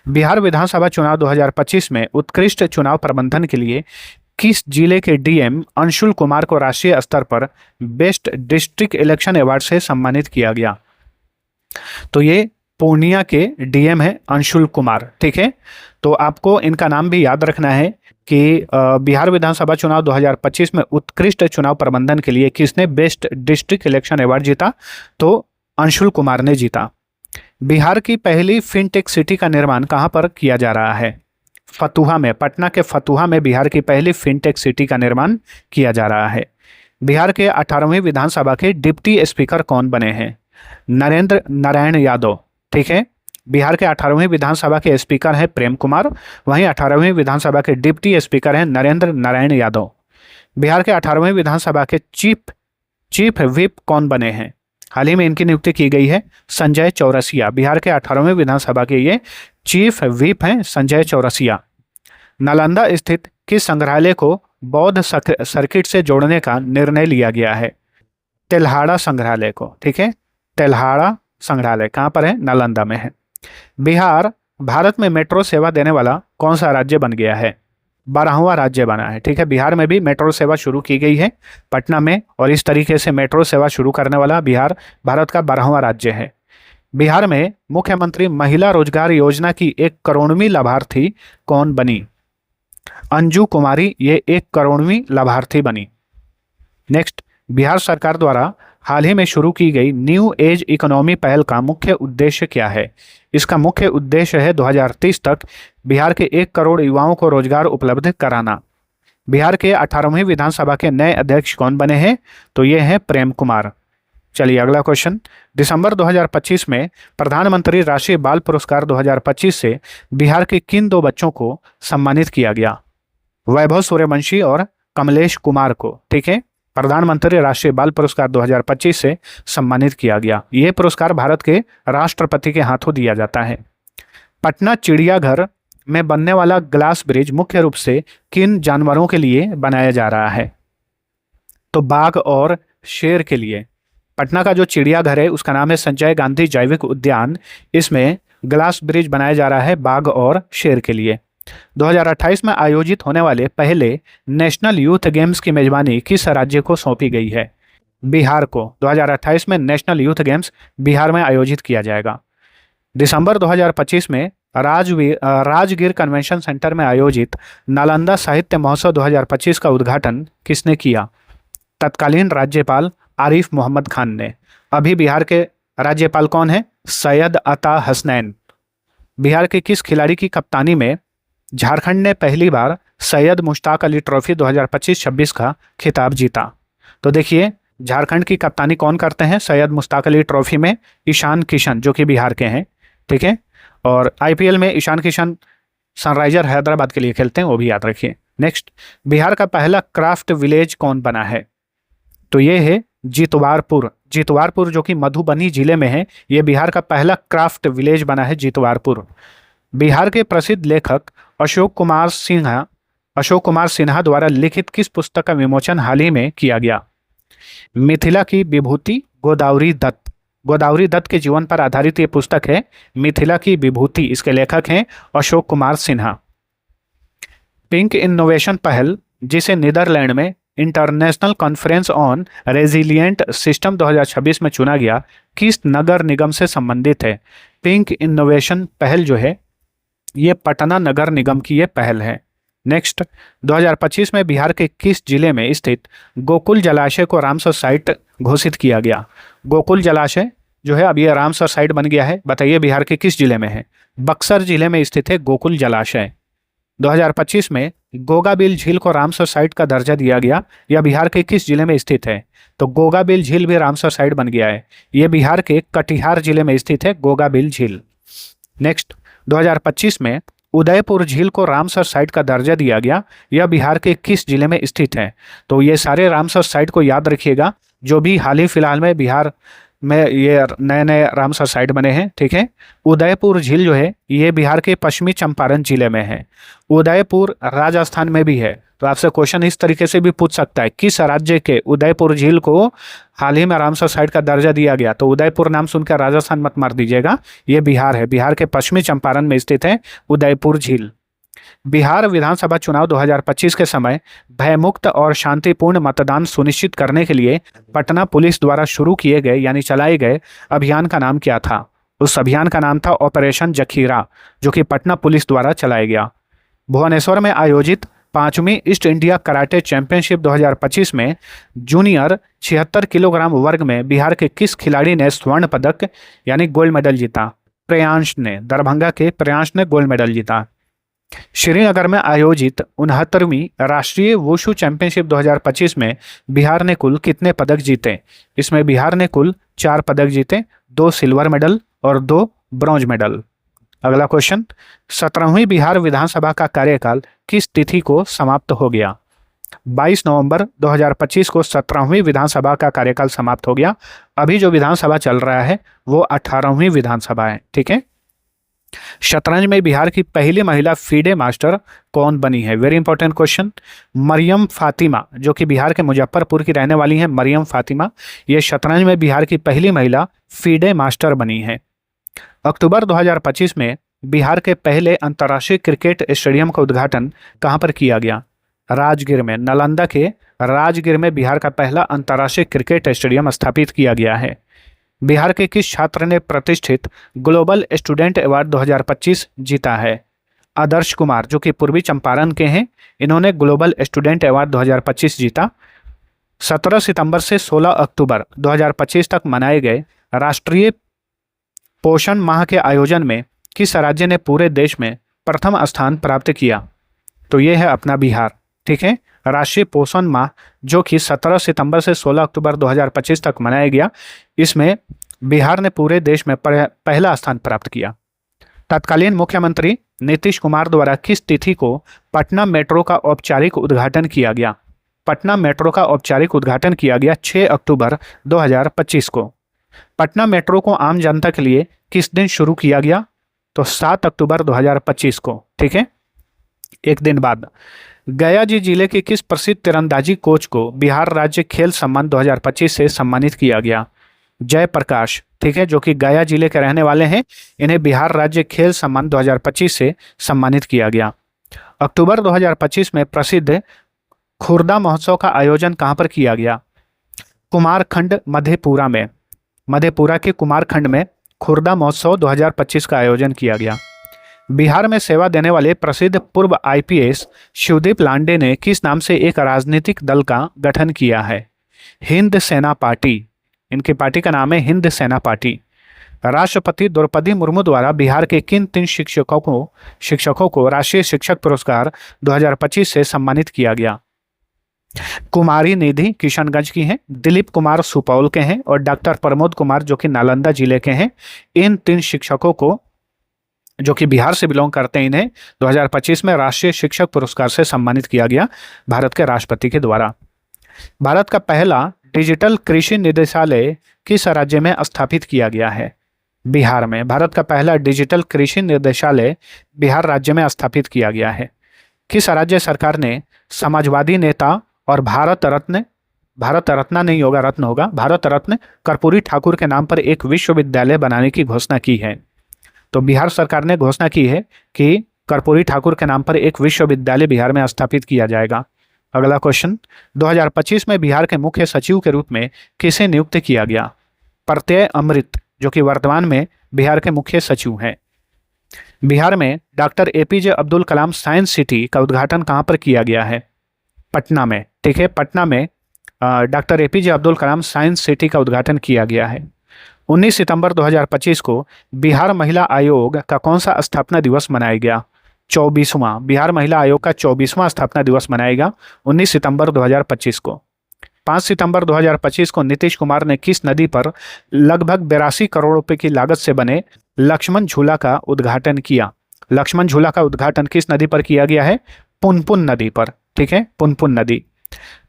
बिहार विधानसभा चुनाव 2025 में उत्कृष्ट चुनाव प्रबंधन के लिए किस जिले के डीएम अंशुल कुमार को राष्ट्रीय स्तर पर बेस्ट डिस्ट्रिक्ट इलेक्शन अवार्ड से सम्मानित किया गया? तो ये पूर्णिया के डीएम है अंशुल कुमार। ठीक है, तो आपको इनका नाम भी याद रखना है कि बिहार विधानसभा चुनाव 2025 में उत्कृष्ट चुनाव प्रबंधन के लिए किसने बेस्ट डिस्ट्रिक्ट इलेक्शन अवार्ड जीता? तो अंशुल कुमार ने जीता। बिहार की पहली फिनटेक सिटी का निर्माण कहाँ पर किया जा रहा है? फतुहा में। पटना के फतुहा में बिहार की पहली फिनटेक सिटी का निर्माण किया जा रहा है। बिहार के 18वीं विधानसभा के डिप्टी स्पीकर कौन बने हैं? नरेंद्र नारायण यादव। ठीक है, बिहार के 18वीं विधानसभा के स्पीकर हैं प्रेम कुमार, वहीं 18वीं विधानसभा के डिप्टी स्पीकर हैं नरेंद्र नारायण यादव। बिहार के 18वीं विधानसभा के चीफ व्हिप कौन बने हैं? हाल ही में इनकी नियुक्ति की गई है संजय चौरसिया। बिहार के 18वें विधानसभा के ये चीफ व्हिप हैं संजय चौरसिया। नालंदा स्थित किस संग्रहालय को बौद्ध सर्किट से जोड़ने का निर्णय लिया गया है? तेल्हाड़ा संग्रहालय को। ठीक है, तेल्हाड़ा संग्रहालय कहाँ पर है? नालंदा में है। बिहार भारत में मेट्रो सेवा देने वाला कौन सा राज्य बन गया है? 12वां राज्य बना है। ठीक है, बिहार में भी मेट्रो सेवा शुरू की गई है पटना में, और इस तरीके से मेट्रो सेवा शुरू करने वाला बिहार भारत का 12वां राज्य है। बिहार में मुख्यमंत्री महिला रोजगार योजना की 1 करोड़वीं लाभार्थी कौन बनी? अंजू कुमारी ये 1 करोड़वीं लाभार्थी बनी। नेक्स्ट, बिहार सरकार द्वारा हाल ही में शुरू की गई न्यू एज इकोनॉमी पहल का मुख्य उद्देश्य क्या है? इसका मुख्य उद्देश्य है 2030 तक बिहार के 1 करोड़ युवाओं को रोजगार उपलब्ध कराना। बिहार के 18वीं विधानसभा के नए अध्यक्ष कौन बने हैं? तो ये हैं प्रेम कुमार। चलिए अगला क्वेश्चन, दिसंबर 2025 में प्रधानमंत्री राष्ट्रीय बाल पुरस्कार 2025 से बिहार के किन 2 बच्चों को सम्मानित किया गया? वैभव सूर्यवंशी और कमलेश कुमार को। ठीक है, प्रधानमंत्री राष्ट्रीय बाल पुरस्कार 2025 से सम्मानित किया गया। यह पुरस्कार भारत के राष्ट्रपति के हाथों दिया जाता है। पटना चिड़ियाघर में बनने वाला ग्लास ब्रिज मुख्य रूप से किन जानवरों के लिए बनाया जा रहा है? तो बाघ और शेर के लिए। पटना का जो चिड़ियाघर है उसका नाम है संजय गांधी जैविक उद्यान। इसमें ग्लास ब्रिज बनाया जा रहा है बाघ और शेर के लिए। 2028 में आयोजित होने वाले पहले नेशनल यूथ गेम्स की मेजबानी किस राज्य को सौंपी गई है? बिहार को। 2028 में नेशनल यूथ गेम्स बिहार में आयोजित किया जाएगा। दिसंबर 2025 में राजगीर कन्वेंशन सेंटर में आयोजित नालंदा साहित्य महोत्सव 2025 का उद्घाटन किसने किया? तत्कालीन राज्यपाल आरिफ मोहम्मद खान ने। अभी बिहार के राज्यपाल कौन है? सैयद अता हसनैन। बिहार के किस खिलाड़ी की कप्तानी में झारखंड ने पहली बार सैयद मुश्ताक अली ट्रॉफी 2025-26 का खिताब जीता? तो देखिए, झारखंड की कप्तानी कौन करते हैं सैयद मुश्ताक अली ट्रॉफी में? ईशान किशन, जो कि बिहार के हैं। ठीक है, और आईपीएल में ईशान किशन सनराइजर हैदराबाद के लिए खेलते हैं, वो भी याद रखिए। नेक्स्ट, बिहार का पहला क्राफ्ट विलेज कौन बना है? तो ये है जितवारपुर। जितवारपुर जो कि मधुबनी जिले में है, ये बिहार का पहला क्राफ्ट विलेज बना है जितवारपुर। बिहार के प्रसिद्ध लेखक अशोक कुमार सिन्हा द्वारा लिखित किस पुस्तक का विमोचन हाल ही में किया गया? मिथिला की विभूति गोदावरी दत्त। गोदावरी दत्त के जीवन पर आधारित ये पुस्तक है मिथिला की विभूति। इसके लेखक हैं अशोक कुमार सिन्हा। पिंक इनोवेशन पहल, जिसे नीदरलैंड में international conference on resilient system 2026 में चुना गया, किस नगर निगम से संबंधित है? पिंक इनोवेशन पहल जो है ये पटना नगर निगम की ये पहल है। नेक्स्ट, 2025 में बिहार के किस जिले में स्थित गोकुल जलाशय को रामसर साइट घोषित किया गया? गोकुल जलाशय जो है अब ये रामसर साइट बन गया है। बताइए बिहार के किस जिले में है? बक्सर जिले में स्थित है गोकुल जलाशय। 2025 में गोगाबिल झील को रामसर साइट का दर्जा दिया गया। यह बिहार के किस जिले में स्थित है? तो गोगाबिल झील भी रामसर साइट बन गया है। यह बिहार के कटिहार जिले में स्थित है गोगाबिल झील। नेक्स्ट, 2025 में उदयपुर झील को रामसर साइट का दर्जा दिया गया। यह बिहार के किस जिले में स्थित है? तो ये सारे रामसर साइट को याद रखिएगा जो भी हाल ही फिलहाल में बिहार में ये नए नए रामसर साइट बने हैं। ठीक है, उदयपुर झील जो है ये बिहार के पश्चिमी चंपारण जिले में है। उदयपुर राजस्थान में भी है। तो आपसे क्वेश्चन इस तरीके से भी पूछ सकता है, किस राज्य के उदयपुर झील को हाल ही में रामसर साइट का दर्जा दिया गया? तो उदयपुर नाम सुनकर राजस्थान मत मार दीजिएगा, ये बिहार है। बिहार के पश्चिमी चंपारण में स्थित है उदयपुर झील। बिहार विधानसभा चुनाव 2025 के समय भयमुक्त और शांतिपूर्ण मतदान सुनिश्चित करने के लिए पटना पुलिस द्वारा शुरू किए गए यानी चलाए गए अभियान का नाम क्या था? उस अभियान का नाम था ऑपरेशन जखीरा, जो कि पटना पुलिस द्वारा चलाया गया। भुवनेश्वर में आयोजित 5वीं ईस्ट इंडिया कराटे चैंपियनशिप 2025 में जूनियर 76 किलोग्राम वर्ग में बिहार के किस खिलाड़ी ने स्वर्ण पदक यानी गोल्ड मेडल जीता? प्रियांश ने, दरभंगा के प्रियांश ने गोल्ड मेडल जीता। श्रीनगर में आयोजित 69वीं राष्ट्रीय वुशु चैंपियनशिप 2025 में बिहार ने कुल कितने पदक जीते? इसमें बिहार ने कुल 4 पदक जीते, 2 सिल्वर मेडल और 2 ब्रॉन्ज मेडल। अगला क्वेश्चन, 17वीं बिहार विधानसभा का कार्यकाल किस तिथि को समाप्त हो गया? 22 नवंबर 2025 को 17वीं विधानसभा का कार्यकाल समाप्त हो गया। अभी जो विधानसभा चल रहा है वो 18वीं विधानसभा है। ठीक है, शतरंज में बिहार की पहली महिला फीडे मास्टर कौन बनी है? Very important question. Mariyam Fatima, जो कि बिहार के मुजफ्फरपुर की रहने वाली हैं। मरियम फातिमा ये शतरंज में बिहार की पहली महिला फीडे मास्टर बनी है। अक्टूबर 2025 में बिहार के पहले अंतर्राष्ट्रीय क्रिकेट स्टेडियम का उद्घाटन कहाँ पर किया गया? राजगीर में। नालंदा के राजगीर में बिहार का पहला अंतर्राष्ट्रीय क्रिकेट स्टेडियम स्थापित किया गया है। बिहार के किस छात्र ने प्रतिष्ठित ग्लोबल स्टूडेंट अवार्ड 2025 जीता है? आदर्श कुमार, जो कि पूर्वी चंपारण के हैं, इन्होंने ग्लोबल स्टूडेंट अवार्ड 2025 जीता। 17 सितंबर से 16 अक्टूबर 2025 तक मनाए गए राष्ट्रीय पोषण माह के आयोजन में किस राज्य ने पूरे देश में प्रथम स्थान प्राप्त किया? तो ये है अपना बिहार। ठीक है, राष्ट्रीय पोषण माह जो कि 17 सितंबर से 16 अक्टूबर 2025 तक मनाया गया, इसमें बिहार ने पूरे देश में पहला स्थान प्राप्त किया। तत्कालीन मुख्यमंत्री नीतीश कुमार द्वारा किस तिथि को पटना मेट्रो का औपचारिक उद्घाटन किया गया? पटना मेट्रो का औपचारिक उद्घाटन किया गया 6 अक्टूबर 2025 को। पटना मेट्रो को आम जनता के लिए किस दिन शुरू किया गया? तो 7 अक्टूबर 2025 को। ठीक है, एक दिन बाद। गया जी जिले के किस प्रसिद्ध तीरंदाजी कोच को बिहार राज्य खेल सम्मान 2025 से सम्मानित किया गया? जयप्रकाश, ठीक है, जो कि गया जिले के रहने वाले हैं, इन्हें बिहार राज्य खेल सम्मान 2025 से सम्मानित किया गया। अक्टूबर 2025 में प्रसिद्ध खुर्दा महोत्सव का आयोजन कहाँ पर किया गया? कुमारखंड मधेपुरा में। मधेपुरा के कुमारखंड में खुर्दा महोत्सव 2025 का आयोजन किया गया। बिहार में सेवा देने वाले प्रसिद्ध पूर्व आईपीएस शिवदीप लांडे ने किस नाम से एक राजनीतिक दल का गठन किया है? हिंद सेना पार्टी। इनकी पार्टी का नाम है हिंद सेना पार्टी। राष्ट्रपति द्रौपदी मुर्मू द्वारा बिहार के किन 3 शिक्षकों को राष्ट्रीय शिक्षक पुरस्कार 2025 से सम्मानित किया गया? कुमारी निधि किशनगंज की हैं, दिलीप कुमार सुपौल के हैं और डॉक्टर प्रमोद कुमार जो कि नालंदा जिले के हैं। इन 3 शिक्षकों को, जो कि बिहार से बिलोंग करते हैं, इन्हें 2025 में राष्ट्रीय शिक्षक पुरस्कार से सम्मानित किया गया भारत के राष्ट्रपति के द्वारा। भारत का पहला डिजिटल कृषि निदेशालय किस राज्य में स्थापित किया गया है? बिहार में। भारत का पहला डिजिटल कृषि निदेशालय बिहार राज्य में स्थापित किया गया है। किस राज्य सरकार ने समाजवादी नेता और भारत रत्न नहीं होगा, रत्न होगा, भारत रत्न कर्पूरी ठाकुर के नाम पर एक विश्वविद्यालय बनाने की घोषणा की है? तो बिहार सरकार ने घोषणा की है कि कर्पूरी ठाकुर के नाम पर एक विश्वविद्यालय बिहार में स्थापित किया जाएगा। अगला क्वेश्चन, 2025 में बिहार के मुख्य सचिव के रूप में किसे नियुक्त किया गया? प्रत्यय अमृत, जो कि वर्तमान में बिहार के मुख्य सचिव हैं। बिहार में doctor APJ Abdul Kalam science city का उद्घाटन कहाँ पर किया गया है? पटना में। ठीक है, पटना में doctor APJ Abdul Kalam science city का उद्घाटन किया गया है। 19 सितंबर 2025 को बिहार महिला आयोग का कौन सा स्थापना दिवस मनाया गया? 24वां। बिहार महिला आयोग का 24वां स्थापना दिवस मनाएगा 19 सितंबर 2025 को। 5 सितंबर 2025 को नीतीश कुमार ने किस नदी पर लगभग 82 करोड़ रुपए की लागत से बने लक्ष्मण झूला का उद्घाटन किया? लक्ष्मण झूला का उद्घाटन किस नदी पर किया गया है? पुनपुन नदी पर। ठीक है, पुनपुन नदी।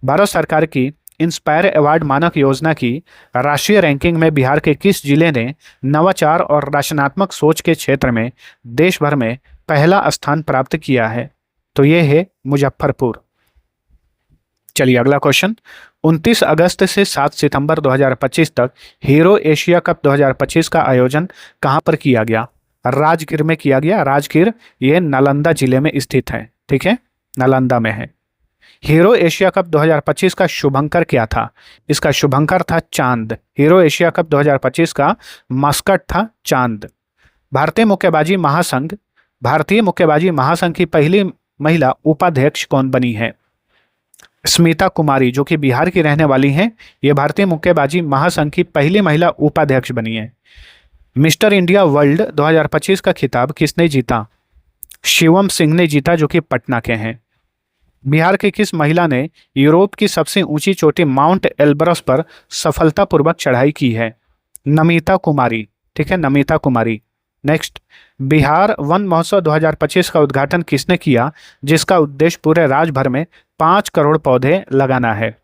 भारत सरकार की इंस्पायर अवार्ड मानक योजना की राष्ट्रीय रैंकिंग में बिहार के किस जिले ने नवाचार और रचनात्मक सोच के क्षेत्र में देश भर में पहला स्थान प्राप्त किया है? तो ये है मुजफ्फरपुर। चलिए अगला क्वेश्चन, 29 अगस्त से 7 सितंबर 2025 तक हीरो एशिया कप 2025 का आयोजन कहाँ पर किया गया? राजगीर में किया गया। राजगीर ये नालंदा जिले में स्थित है। ठीक है, नालंदा में है। हीरो एशिया कप 2025 का शुभंकर क्या था? इसका शुभंकर था चांद। हीरो एशिया कप 2025 का मस्कट था चांद। भारतीय मुक्केबाजी महासंघ की पहली महिला उपाध्यक्ष कौन बनी है? स्मिता कुमारी, जो कि बिहार की रहने वाली हैं, ये भारतीय मुक्केबाजी महासंघ की पहली महिला उपाध्यक्ष बनी है। मिस्टर इंडिया वर्ल्ड 2025 का खिताब किसने जीता? शिवम सिंह ने जीता, जो कि पटना के हैं। बिहार की किस महिला ने यूरोप की सबसे ऊंची चोटी माउंट एल्ब्रस पर सफलतापूर्वक चढ़ाई की है? नमिता कुमारी। ठीक है, नमिता कुमारी। नेक्स्ट, बिहार वन महोत्सव 2025 का उद्घाटन किसने किया, जिसका उद्देश्य पूरे राज्य भर में 5 करोड़ पौधे लगाना है?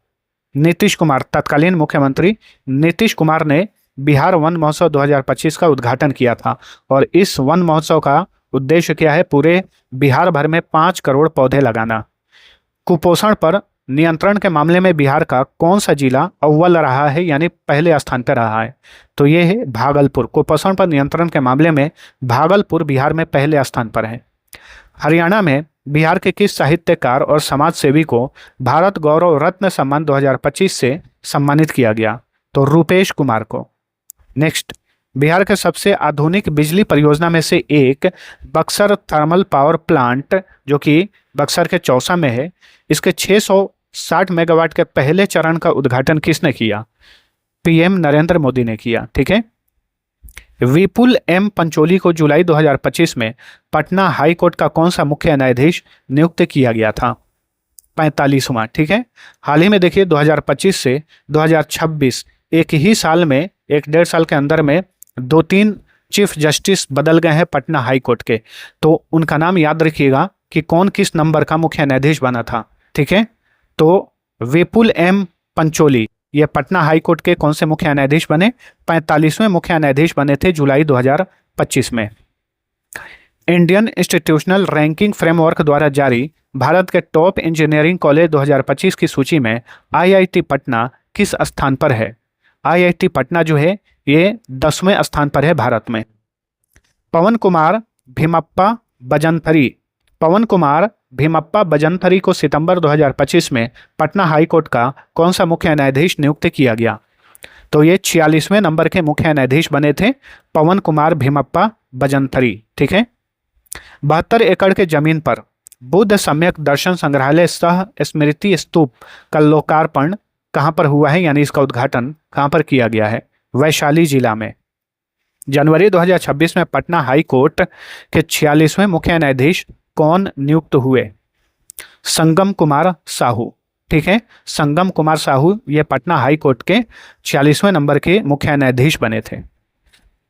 नीतीश कुमार। तत्कालीन मुख्यमंत्री नीतीश कुमार ने बिहार वन महोत्सव 2025 का उद्घाटन किया था और इस वन महोत्सव का उद्देश्य क्या है? पूरे बिहार भर में 5 करोड़ पौधे लगाना। कुपोषण पर नियंत्रण के मामले में बिहार का कौन सा जिला अव्वल रहा है, यानी पहले स्थान पर रहा है? तो ये है भागलपुर। कुपोषण पर नियंत्रण के मामले में भागलपुर बिहार में पहले स्थान पर है। हरियाणा में बिहार के किस साहित्यकार और समाज सेवी को भारत गौरव रत्न सम्मान 2025 से सम्मानित किया गया? तो रूपेश कुमार को। नेक्स्ट, बिहार के सबसे आधुनिक बिजली परियोजना में से एक बक्सर थर्मल पावर प्लांट, जो कि बक्सर के चौसा में है, इसके 660 मेगावाट के पहले चरण का उद्घाटन किसने किया? पीएम नरेंद्र मोदी ने किया। ठीक है। विपुल एम पंचोली को जुलाई 2025 में पटना हाई कोर्ट का कौन सा मुख्य न्यायाधीश नियुक्त किया गया था? 45वां। ठीक है। हाल ही में देखिए 2025 से 2026 एक ही साल में, एक डेढ़ साल के अंदर में 2-3 चीफ जस्टिस बदल गए हैं पटना हाई कोर्ट के। तो उनका नाम याद रखिएगा कि कौन किस नंबर का मुख्य न्यायाधीश बना था। ठीक है। तो विपुल एम पंचोली ये पटना हाई कोर्ट के कौन से मुख्य न्यायाधीश बने? 45वें मुख्य न्यायाधीश बने थे जुलाई 2025 में। इंडियन इंस्टीट्यूशनल रैंकिंग फ्रेमवर्क द्वारा जारी भारत के टॉप इंजीनियरिंग कॉलेज 2025 की सूची में आईआईटी पटना किस स्थान पर है? आईआईटी पटना जो है ये 10वें स्थान पर है भारत में। पवन कुमार भीमप्पा बजनथरी को सितंबर 2025 में पटना हाई कोर्ट का कौन सा मुख्य न्यायाधीश नियुक्त किया गया? तो ये 46वें नंबर के मुख्य न्यायाधीश बने थे पवन कुमार भीमप्पा बजनथरी। ठीक है। 72 एकड़ के जमीन पर बुद्ध सम्यक दर्शन संग्रहालय सह स्मृति स्तूप का लोकार्पण कहाँ पर हुआ है, यानी इसका उद्घाटन कहाँ पर किया गया है? वैशाली जिला में। जनवरी 2026 में पटना हाई कोर्ट के 46वें मुख्य न्यायाधीश कौन नियुक्त हुए? संगम कुमार साहू। ठीक है। संगम कुमार साहू ये पटना हाई कोर्ट के 46वें नंबर के मुख्य न्यायाधीश बने थे।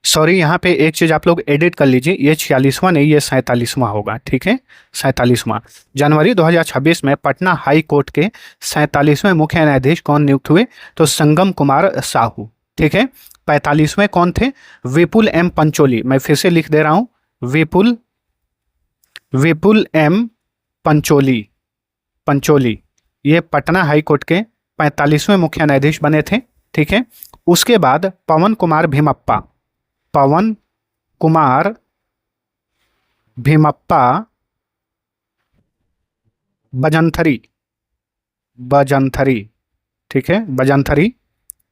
सॉरी, यहाँ पे एक चीज़ आप लोग एडिट कर लीजिए, ये 46वां नहीं, ये 47वां होगा। ठीक है, 47वां। जनवरी 2026 में पटना हाई कोर्ट के 47वें मुख्य न्यायाधीश कौन नियुक्त हुए? तो संगम कुमार साहू। ठीक है। 45वें कौन थे? विपुल एम पंचोली। मैं फिर से लिख दे रहा हूँ, विपुल एम पंचोली ये पटना हाई कोर्ट के 45वें मुख्य न्यायाधीश बने थे। ठीक है। उसके बाद पवन कुमार भीमप्पा बजनथरी। ठीक है, बजनथरी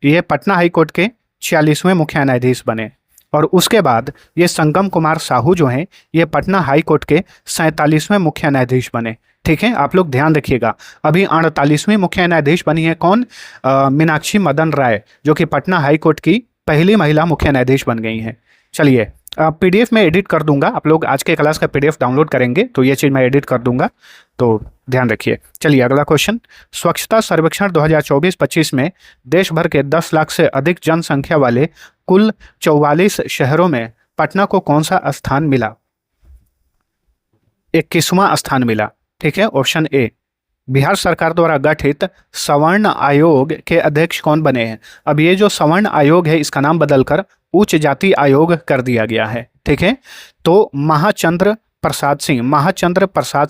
ये पटना हाई कोर्ट के 46वें मुख्य न्यायाधीश बने। और उसके बाद ये संगम कुमार साहू जो हैं ये पटना हाई कोर्ट के 47वें मुख्य न्यायाधीश बने। ठीक है, आप लोग ध्यान रखिएगा। अभी 48वीं मुख्य न्यायाधीश बनी है कौन? मीनाक्षी मदन राय, जो कि पटना हाई कोर्ट की पहली महिला मुख्य न्यायाधीश बन गई हैं। चलिए, पीडीएफ में एडिट कर दूंगा, आप लोग आज के क्लास का पीडीएफ डाउनलोड करेंगे तो ये चीज़ मैं एडिट कर दूंगा, तो ध्यान रखिए। चलिए अगला क्वेश्चन, स्वच्छता सर्वेक्षण 2024-25 में देश भर के 10 लाख से अधिक जनसंख्या वाले कुल 44 शहरों में पटना को कौन सा स्थान मिला? 21वां स्थान मिला। ठीक है, ऑप्शन ए। बिहार सरकार द्वारा गठित सवर्ण आयोग के अध्यक्ष कौन बने हैं? अब ये जो सवर्ण आयोग है इसका नाम बदलकर उच्च जाति आयोग कर दिया गया है। ठीक है, तो महाचंद्र प्रसाद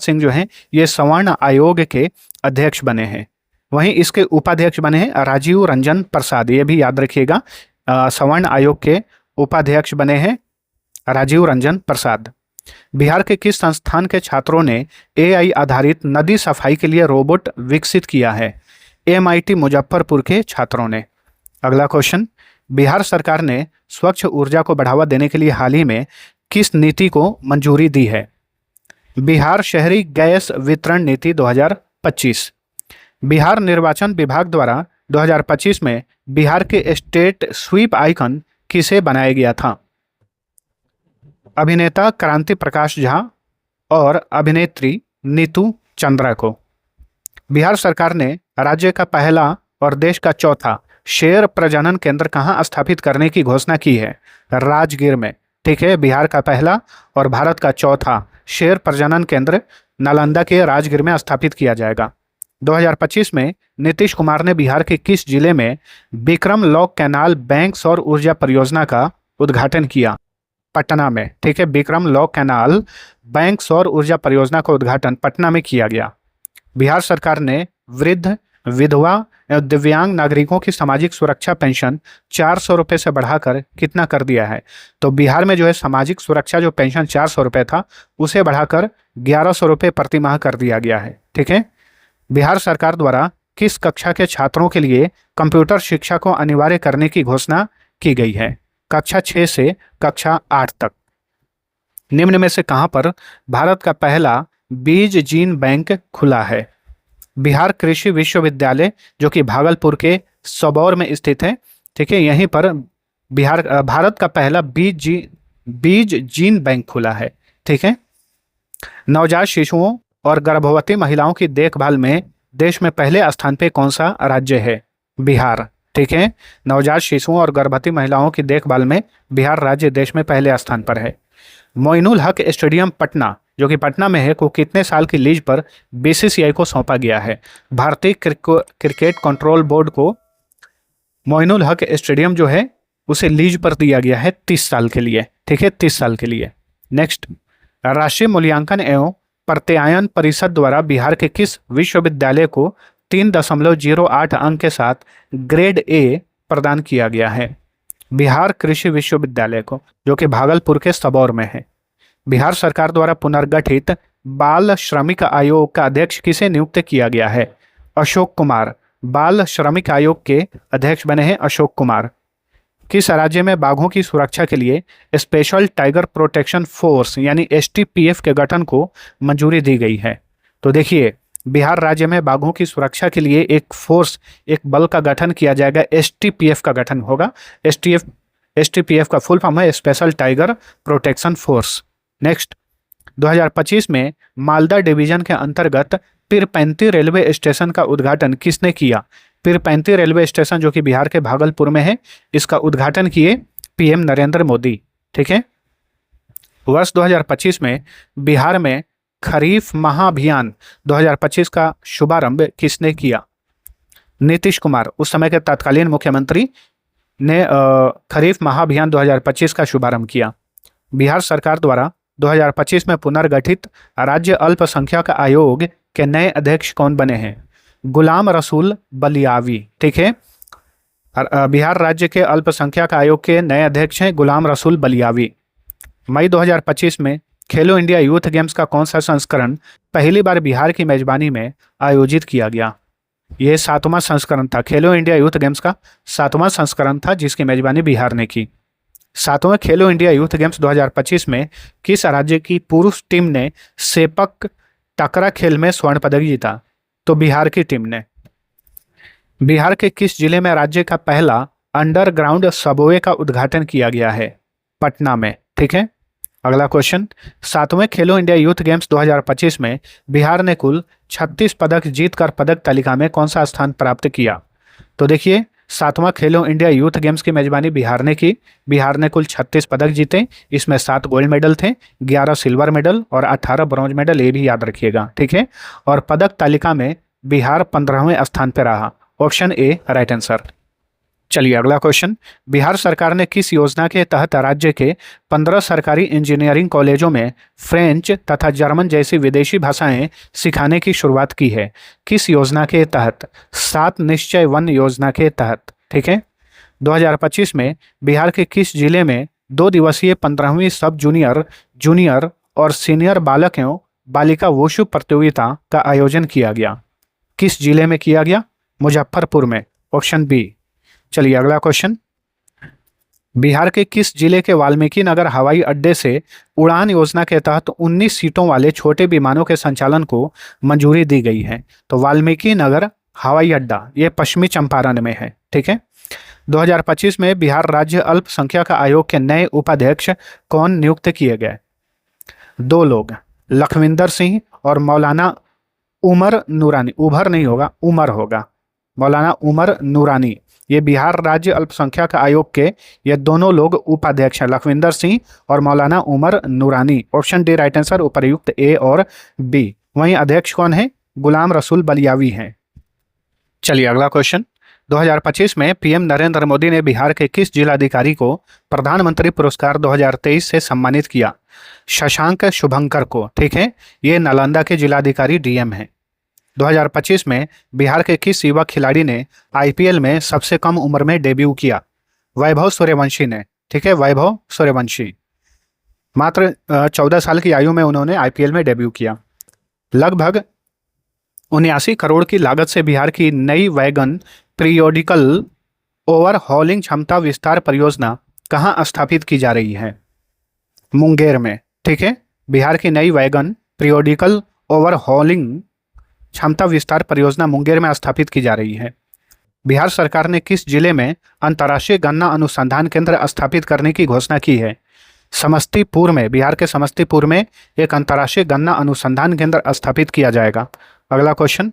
सिंह जो हैं ये सवर्ण आयोग के अध्यक्ष बने हैं। वहीं इसके उपाध्यक्ष बने हैं राजीव रंजन प्रसाद, ये भी याद रखिएगा। सवर्ण आयोग के उपाध्यक्ष बने हैं राजीव रंजन प्रसाद। बिहार के किस संस्थान के छात्रों ने एआई आधारित नदी सफाई के लिए रोबोट विकसित किया है? MIT मुजफ्फरपुर के छात्रों ने। अगला क्वेश्चन, बिहार सरकार ने स्वच्छ ऊर्जा को बढ़ावा देने के लिए हाल ही में किस नीति को मंजूरी दी है? बिहार शहरी गैस वितरण नीति 2025। बिहार निर्वाचन विभाग द्वारा 2025 में बिहार के स्टेट स्वीप आइकन किसे बनाया गया था? अभिनेता क्रांति प्रकाश झा और अभिनेत्री नीतू चंद्रा को। बिहार सरकार ने राज्य का पहला और देश का चौथा शेर प्रजनन केंद्र कहां स्थापित करने की घोषणा की है? राजगीर में। ठीक है, बिहार का पहला और भारत का चौथा शेर प्रजनन केंद्र नालंदा के राजगीर में स्थापित किया जाएगा। 2025 में नीतीश कुमार ने बिहार के किस जिले में विक्रम लॉक कैनाल बैंक सौर ऊर्जा परियोजना का उद्घाटन किया? पटना में। ठीक है, विक्रम लॉक कैनाल बैंक सौर ऊर्जा परियोजना का उद्घाटन पटना में किया गया। बिहार सरकार ने वृद्ध, विधवा एवं दिव्यांग नागरिकों की सामाजिक सुरक्षा पेंशन 400 रुपये से बढ़ाकर कितना कर दिया है? तो बिहार में जो है सामाजिक सुरक्षा जो पेंशन 400 रुपये था उसे बढ़ाकर 1100 रुपये प्रति माह कर दिया गया है। ठीक है। बिहार सरकार द्वारा किस कक्षा के छात्रों के लिए कंप्यूटर शिक्षा को अनिवार्य करने की घोषणा की गई है? कक्षा 6 से कक्षा 8 तक। निम्न में से कहां पर भारत का पहला बीज जीन बैंक खुला है? बिहार कृषि विश्वविद्यालय जो कि भागलपुर के सबौर में स्थित है। ठीक है, यहीं पर भारत का पहला बीज जीन बैंक खुला है। ठीक है। नवजात शिशुओं और गर्भवती महिलाओं की देखभाल में देश में पहले स्थान पे कौन सा राज्य है? बिहार। ठीक है। नवजात शिशुओं और गर्भवती महिलाओं की देखभाल में बिहार राज्य देश में पहले स्थान पर है। मोइनुल हक स्टेडियम पटना जो कि पटना में है को कितने साल की लीज पर बीसीसीआई को सौंपा गया है? भारतीय क्रिकेट कंट्रोल बोर्ड को मोइनुल हक स्टेडियम जो है उसे लीज पर दिया गया है 30 साल के लिए। ठीक है, 30 साल के लिए। नेक्स्ट, राष्ट्रीय मूल्यांकन एवं प्रत्यायन परिषद द्वारा बिहार के किस विश्वविद्यालय को 3.08 अंक के साथ ग्रेड ए प्रदान किया गया है? बिहार कृषि विश्वविद्यालय को जो कि भागलपुर के सबौर में है। बिहार सरकार द्वारा पुनर्गठित बाल श्रमिक आयोग का अध्यक्ष किसे नियुक्त किया गया है? अशोक कुमार। बाल श्रमिक आयोग के अध्यक्ष बने हैं अशोक कुमार। किस राज्य में बाघों की सुरक्षा के लिए स्पेशल टाइगर प्रोटेक्शन फोर्स यानी एसटीपीएफ के गठन को मंजूरी दी गई है? तो देखिए, बिहार राज्य में बाघों की सुरक्षा के लिए एक फोर्स, एक बल का गठन किया जाएगा। एसटीपीएफ का गठन होगा। एसटीपीएफ का फुल फॉर्म है special tiger protection force. Next, 2025 में मालदा डिवीजन के अंतर्गत पीरपैंती रेलवे स्टेशन का उद्घाटन किसने किया? पीरपैंती रेलवे स्टेशन जो कि बिहार के भागलपुर में है, इसका उद्घाटन किए पीएम नरेंद्र मोदी। ठीक है। वर्ष 2025 में बिहार में खरीफ महाअभियान 2025 का शुभारंभ किसने किया? नीतीश कुमार, उस समय के तत्कालीन मुख्यमंत्री ने खरीफ महाअभियान 2025 का शुभारंभ किया। बिहार सरकार द्वारा 2025 में पुनर्गठित राज्य अल्पसंख्यक आयोग के नए अध्यक्ष कौन बने हैं? गुलाम रसूल बलियावी। ठीक है। बिहार राज्य के अल्पसंख्यक आयोग के नए अध्यक्ष हैं गुलाम रसूल बलियावी। मई 2025 में खेलो इंडिया यूथ गेम्स का कौन सा संस्करण पहली बार बिहार की मेजबानी में आयोजित किया गया? यह 7वां संस्करण था। खेलो इंडिया यूथ गेम्स का 7वां संस्करण था जिसकी मेजबानी बिहार ने की। 7वें खेलो इंडिया यूथ गेम्स 2025 में किस राज्य की पुरुष टीम ने सेपक टकरा खेल में स्वर्ण पदक जीता? तो बिहार की टीम ने। बिहार के किस जिले में राज्य का पहला अंडरग्राउंड सबवे का उद्घाटन किया गया है? पटना में। ठीक है। अगला क्वेश्चन, 7वें खेलो इंडिया यूथ गेम्स 2025 में बिहार ने कुल 36 पदक जीतकर पदक तालिका में कौन सा स्थान प्राप्त किया? तो देखिए, 7वां खेलो इंडिया यूथ गेम्स की मेजबानी बिहार ने की। बिहार ने कुल 36 पदक जीते। इसमें 7 गोल्ड मेडल थे, 11 सिल्वर मेडल और 18 ब्रॉन्ज मेडल, ये भी याद रखिएगा। ठीक है। और पदक तालिका में बिहार 15वें स्थान पर रहा। Option A right answer. चलिए अगला क्वेश्चन, बिहार सरकार ने किस योजना के तहत राज्य के 15 सरकारी इंजीनियरिंग कॉलेजों में फ्रेंच तथा जर्मन जैसी विदेशी भाषाएं सिखाने की शुरुआत की है? किस योजना के तहत? 7 निश्चय वन योजना के तहत। ठीक है। 2025 में बिहार के किस जिले में 2 दिवसीय 15वीं सब जूनियर और सीनियर बालक एवं बालिका वुशु प्रतियोगिता का आयोजन किया गया? किस जिले में किया गया? मुजफ्फरपुर में। Option B. चलिए अगला क्वेश्चन, बिहार के किस जिले के वाल्मीकि नगर हवाई अड्डे से उड़ान योजना के तहत 19 सीटों वाले छोटे विमानों के संचालन को मंजूरी दी गई है? तो वाल्मीकि नगर हवाई अड्डा ये पश्चिमी चंपारण में है। ठीक है। 2025 में बिहार राज्य अल्पसंख्यक आयोग के नए उपाध्यक्ष कौन नियुक्त किए गए? 2 लोग, लखविंदर सिंह और मौलाना उमर नूरानी। उभर नहीं होगा, उमर होगा। मौलाना उमर नूरानी, ये बिहार राज्य अल्पसंख्यक आयोग के ये दोनों लोग उपाध्यक्ष हैं, लखविंदर सिंह और मौलाना उमर नूरानी। ऑप्शन डी राइट आंसर, उपर्युक्त ए और बी। वहीं अध्यक्ष कौन है? गुलाम रसूल बलियावी हैं। चलिए अगला क्वेश्चन, 2025 में पीएम नरेंद्र मोदी ने बिहार के किस जिलाधिकारी को प्रधानमंत्री पुरस्कार 2023 से सम्मानित किया? शशांक शुभंकर को। ठीक है। ये नालंदा के जिलाधिकारी डीएम हैं। 2025 में बिहार के किस युवा खिलाड़ी ने आईपीएल में सबसे कम उम्र में डेब्यू किया? वैभव सूर्यवंशी ने। ठीक है, वैभव सूर्यवंशी। मात्र 14 साल की आयु में उन्होंने आईपीएल में डेब्यू किया। लगभग 79 करोड़ की लागत से बिहार की नई वैगन पीरियोडिकल ओवरहॉलिंग क्षमता विस्तार परियोजना कहाँ स्थापित की जा रही है? मुंगेर में। ठीक है, बिहार की नई वैगन पीरियोडिकल ओवरहॉलिंग क्षमता विस्तार परियोजना मुंगेर में स्थापित की जा रही है। बिहार सरकार ने किस जिले में अंतर्राष्ट्रीय गन्ना अनुसंधान केंद्र स्थापित करने की घोषणा की है? समस्तीपुर में। बिहार के समस्तीपुर में एक अंतर्राष्ट्रीय गन्ना अनुसंधान केंद्र स्थापित किया जाएगा। अगला क्वेश्चन,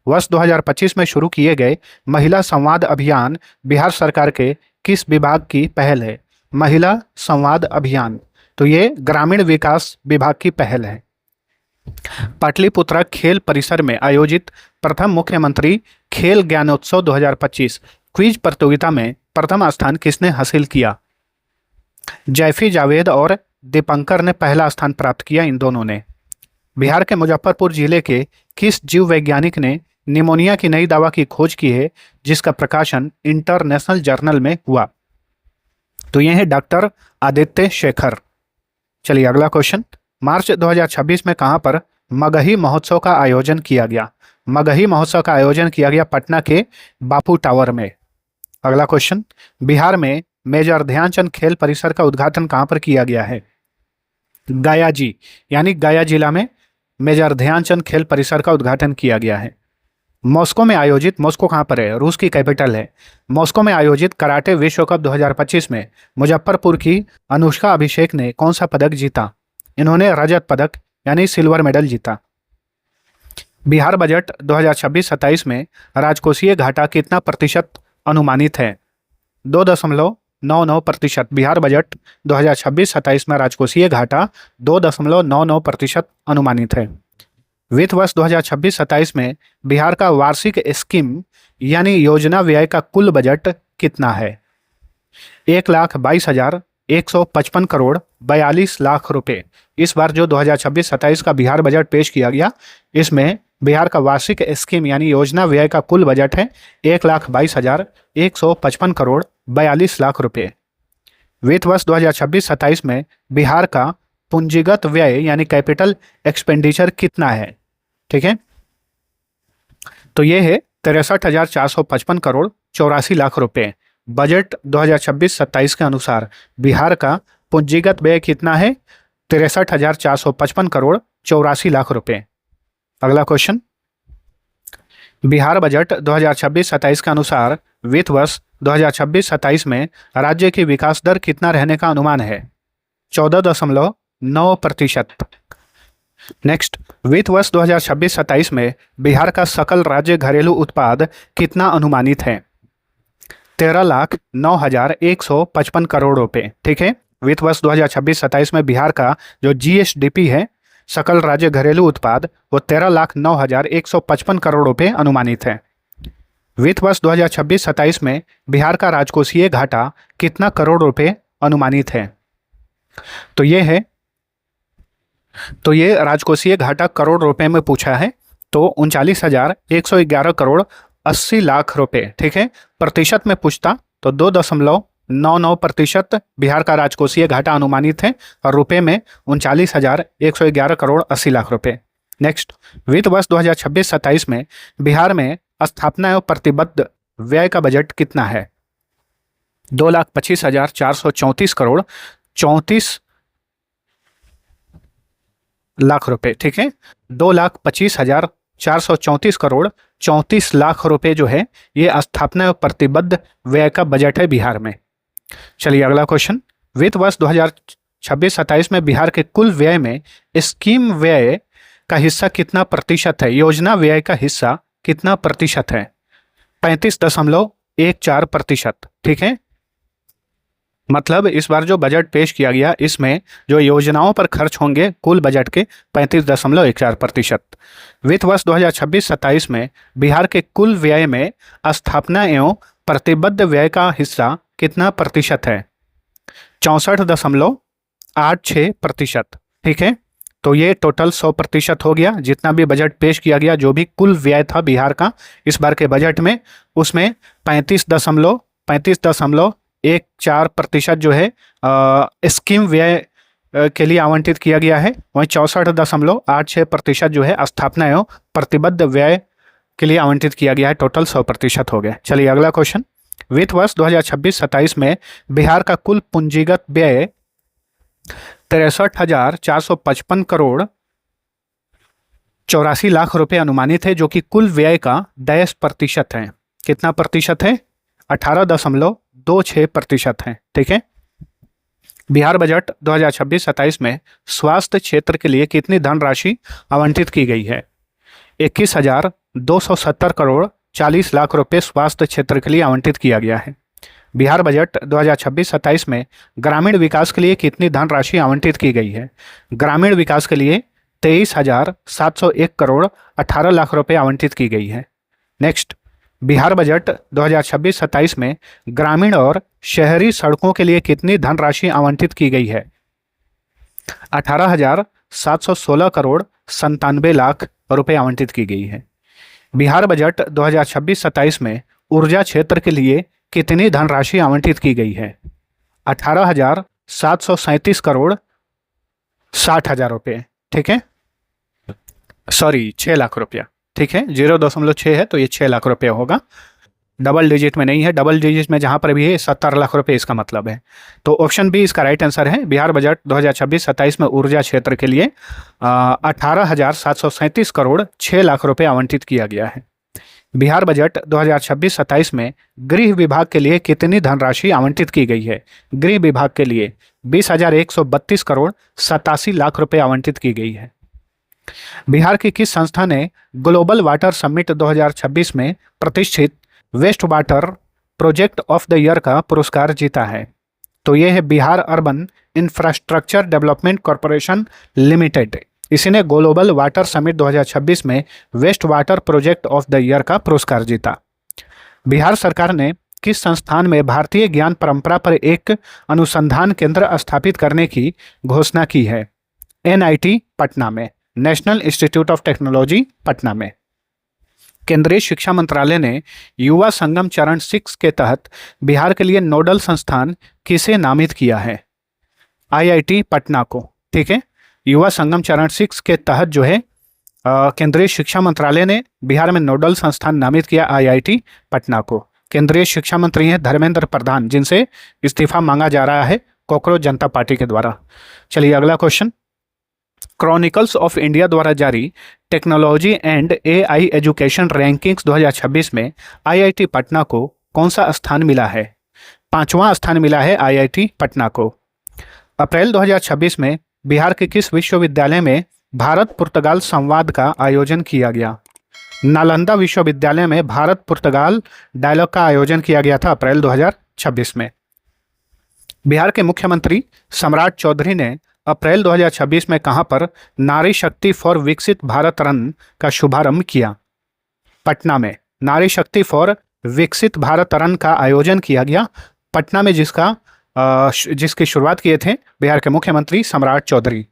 वर्ष 2025 में शुरू किए गए महिला संवाद अभियान बिहार सरकार के किस विभाग की पहल है? महिला संवाद अभियान, तो ये ग्रामीण विकास विभाग की पहल है। पाटलिपुत्रा खेल परिसर में आयोजित प्रथम मुख्यमंत्री खेल ज्ञानोत्सव 2025 क्विज प्रतियोगिता में प्रथम स्थान किसने हासिल किया? जैफी जावेद और दीपंकर ने पहला स्थान प्राप्त किया। इन दोनों ने। बिहार के मुजफ्फरपुर जिले के किस जीव वैज्ञानिक ने निमोनिया की नई दवा की खोज की है जिसका प्रकाशन इंटरनेशनल जर्नल में हुआ? तो यह है डॉक्टर आदित्य शेखर। चलिए अगला क्वेश्चन, मार्च 2026 में कहां पर मगही महोत्सव का आयोजन किया गया? मगही महोत्सव का आयोजन किया गया पटना के बापू टावर में। अगला क्वेश्चन, बिहार में मेजर ध्यानचंद खेल परिसर का उद्घाटन कहां पर किया गया है? गया जी, यानी गया जिला में मेजर ध्यानचंद खेल परिसर का उद्घाटन किया गया है। मॉस्को में आयोजित, मॉस्को कहां पर है? रूस की कैपिटल है। मॉस्को में आयोजित कराटे विश्व कप 2025 में मुजफ्फरपुर की अनुष्का अभिषेक ने कौन सा पदक जीता? इन्होंने रजत पदक यानी सिल्वर मेडल जीता। बिहार बजट 2026-27 में राजकोषीय घाटा कितना प्रतिशत अनुमानित है? 2.99%। बिहार बजट 2026-27 में राजकोषीय घाटा 2.99% अनुमानित है। वित्त वर्ष 2026-27 में बिहार का वार्षिक स्कीम यानी योजना व्यय का कुल बजट कितना है? 1,22,155 करोड़ 42 लाख रुपए। इस बार जो 2026-27 का बिहार बजट पेश किया गया, इसमें बिहार का वार्षिक स्कीम यानी योजना व्यय का कुल बजट है 1,22,155 करोड़ 42 लाख रुपए। वित्त वर्ष 2026-27 में बिहार का पूंजीगत व्यय यानी कैपिटल एक्सपेंडिचर कितना है? ठीक है, तो ये है 63,455 करोड़ 84 लाख रुपए। बजट 2026-27 के अनुसार बिहार का पूंजीगत व्यय कितना है? 63,455 करोड़ 84 लाख रुपए। अगला क्वेश्चन, बिहार बजट 2026-27 के अनुसार वित्त वर्ष 2026-27 में राज्य की विकास दर कितना रहने का अनुमान है? 14.9%। नेक्स्ट, वित्त वर्ष 2026-27 में बिहार का सकल राज्य घरेलू उत्पाद कितना अनुमानित है? 13,09,155 करोड़ रुपए। ठीक है, वित्त वर्ष 2026-27 में बिहार का जो जीएसडीपी है, सकल राज्य घरेलू उत्पाद, वो 13,09,155 करोड़ रुपए अनुमानित है। वित्त वर्ष 2026-27 में बिहार का राजकोषीय घाटा कितना करोड़ रुपए अनुमानित है? तो ये राजकोषीय घाटा करोड़ रुपए में पूछा है, तो 39,111 करोड़ 80 लाख रुपए। ठीक है, प्रतिशत में पूछता तो 2.99% बिहार का राजकोषीय घाटा अनुमानित है और रुपए में 39,111 करोड़ 80 लाख रुपए। नेक्स्ट, वित्त वर्ष 2026-27 में बिहार में स्थापना एवं प्रतिबद्ध व्यय का बजट कितना है? 2,25,434 करोड़ 34 लाख रुपए। ठीक है, 2,25,434 करोड़ 34 लाख रुपए जो है ये स्थापना एवं प्रतिबद्ध व्यय का बजट है बिहार में। चलिए अगला क्वेश्चन, वित्त वर्ष 2026-27 में बिहार के कुल व्यय में स्कीम व्यय का हिस्सा कितना प्रतिशत है? योजना व्यय का हिस्सा कितना प्रतिशत है? 35.14%। ठीक है, मतलब इस बार जो बजट पेश किया गया, इसमें जो योजनाओं पर खर्च होंगे कुल बजट के 35.14%। वित्त वर्ष 2026-27 में बिहार के कुल व्यय में स्थापना एवं प्रतिबद्ध व्यय का हिस्सा कितना प्रतिशत है? 64.86%। ठीक है, तो ये टोटल 100% हो गया। जितना भी बजट पेश किया गया, जो भी कुल व्यय था बिहार का इस बार के बजट में, उसमें 35.14% जो है स्कीम व्यय के लिए आवंटित किया गया है। वहीं 64.86% जो है स्थापना एवं प्रतिबद्ध व्यय के लिए आवंटित किया गया है। टोटल 100% हो गया। चलिए अगला क्वेश्चन। वित्त वर्ष 2026-27 में बिहार का कुल पूंजीगत व्यय 63,455 करोड़ 84 लाख रुपए अनुमानित है, जो कि कुल व्यय का 10% है। कितना प्रतिशत है? 18.26% है। ठीक है। बिहार बजट 2026-27 में स्वास्थ्य क्षेत्र के लिए कितनी धनराशि आवंटित की गई है? 21,270 करोड़ 40 लाख रुपए स्वास्थ्य क्षेत्र के लिए आवंटित किया गया है। बिहार बजट 2026-27 में ग्रामीण विकास के लिए कितनी धनराशि आवंटित की गई है? ग्रामीण विकास के लिए 23,701 करोड़ 18 लाख रुपए आवंटित की गई है। नेक्स्ट, बिहार बजट 2026-27 में ग्रामीण और शहरी सड़कों के लिए कितनी धनराशि आवंटित की गई है? 18,716 करोड़ 97 लाख रुपए आवंटित की गई है। बिहार बजट 2026-27 में ऊर्जा क्षेत्र के लिए कितनी धनराशि आवंटित की गई है? 18,737 करोड़ 60,000 रुपये। ठीक है, सॉरी 6 लाख रुपया। ठीक है, 0.6 है तो ये 6 लाख रुपये होगा। डबल डिजिट में नहीं है, डबल डिजिट में जहाँ पर भी है 70 लाख रुपये इसका मतलब है। तो ऑप्शन बी इसका राइट आंसर है। बिहार बजट 2026-27 में ऊर्जा क्षेत्र के लिए 18,737 करोड़ 6 लाख रुपये आवंटित किया गया है। बिहार बजट 2026-27 में गृह विभाग के लिए कितनी धनराशि आवंटित की गई है? गृह विभाग के लिए 20,132 करोड़ 87 लाख रुपये आवंटित की गई है। बिहार की किस संस्था ने ग्लोबल वाटर समिट 2026 में प्रतिष्ठित waste water project of the year का पुरस्कार जीता है? तो यह है Bihar urban infrastructure development corporation limited. इसी ने ग्लोबल वाटर समिट 2026 में waste water project of the year का पुरस्कार जीता। बिहार सरकार ने किस संस्थान में भारतीय ज्ञान परंपरा पर एक अनुसंधान केंद्र स्थापित करने की घोषणा की है? NIT पटना में, national institute of technology Patna में। केंद्रीय शिक्षा मंत्रालय ने युवा संगम चरण 6 के तहत बिहार के लिए नोडल संस्थान किसे नामित किया है? IIT पटना को। ठीक है, युवा संगम चरण 6 के तहत जो है केंद्रीय शिक्षा मंत्रालय ने बिहार में नोडल संस्थान नामित किया IIT पटना को। केंद्रीय शिक्षा मंत्री हैं धर्मेंद्र प्रधान, जिनसे इस्तीफा मांगा जा रहा है कॉकरोच जनता पार्टी के द्वारा। चलिए अगला क्वेश्चन। क्रॉनिकल्स ऑफ इंडिया द्वारा जारी technology and AI education rankings 2026 में IIT पटना को कौन सा स्थान मिला है? 5वां स्थान मिला है IIT पटना को। अप्रैल 2026 में बिहार के किस विश्वविद्यालय में भारत पुर्तगाल संवाद का आयोजन किया गया? नालंदा विश्वविद्यालय में भारत पुर्तगाल डायलॉग का आयोजन किया गया था अप्रैल 2026 में। बिहार के मुख्यमंत्री सम्राट चौधरी ने अप्रैल 2026 में कहां पर नारी शक्ति फॉर विकसित भारत रन का शुभारंभ किया? पटना में नारी शक्ति फॉर विकसित भारत रन का आयोजन किया गया पटना में, जिसकी शुरुआत किए थे बिहार के मुख्यमंत्री सम्राट चौधरी।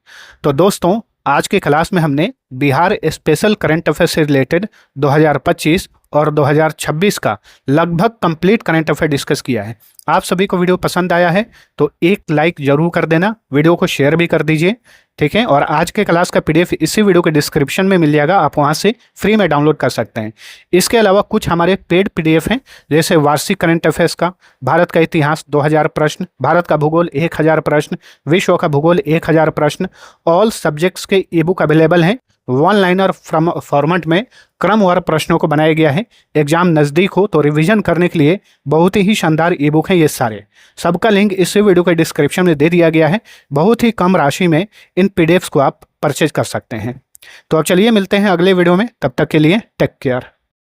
तो दोस्तों, आज के क्लास में हमने बिहार स्पेशल करंट अफेयर से रिलेटेड 2025 और 2026 का लगभग कंप्लीट करंट अफेयर डिस्कस किया है। आप सभी को वीडियो पसंद आया है तो एक लाइक जरूर कर देना, वीडियो को शेयर भी कर दीजिए। ठीक है, और आज के क्लास का PDF इसी वीडियो के डिस्क्रिप्शन में मिल जाएगा, आप वहां से फ्री में डाउनलोड कर सकते हैं। इसके अलावा कुछ हमारे पेड PDF हैं, जैसे वार्षिक करंट अफेयर्स का, भारत का इतिहास 2000 प्रश्न, भारत का भूगोल 1000 प्रश्न, विश्व का भूगोल 1000 प्रश्न, ऑल सब्जेक्ट्स के ई-बुक अवेलेबल हैं। 1 लाइनर फॉर्मेट में क्रमवार प्रश्नों को बनाया गया है। एग्जाम नज़दीक हो तो रिवीजन करने के लिए बहुत ही शानदार ई-बुक हैं ये सारे। सबका लिंक इस वीडियो के डिस्क्रिप्शन में दे दिया गया है। बहुत ही कम राशि में इन PDFs को आप परचेज कर सकते हैं। तो अब चलिए मिलते हैं अगले वीडियो में, तब तक के लिए टेक केयर।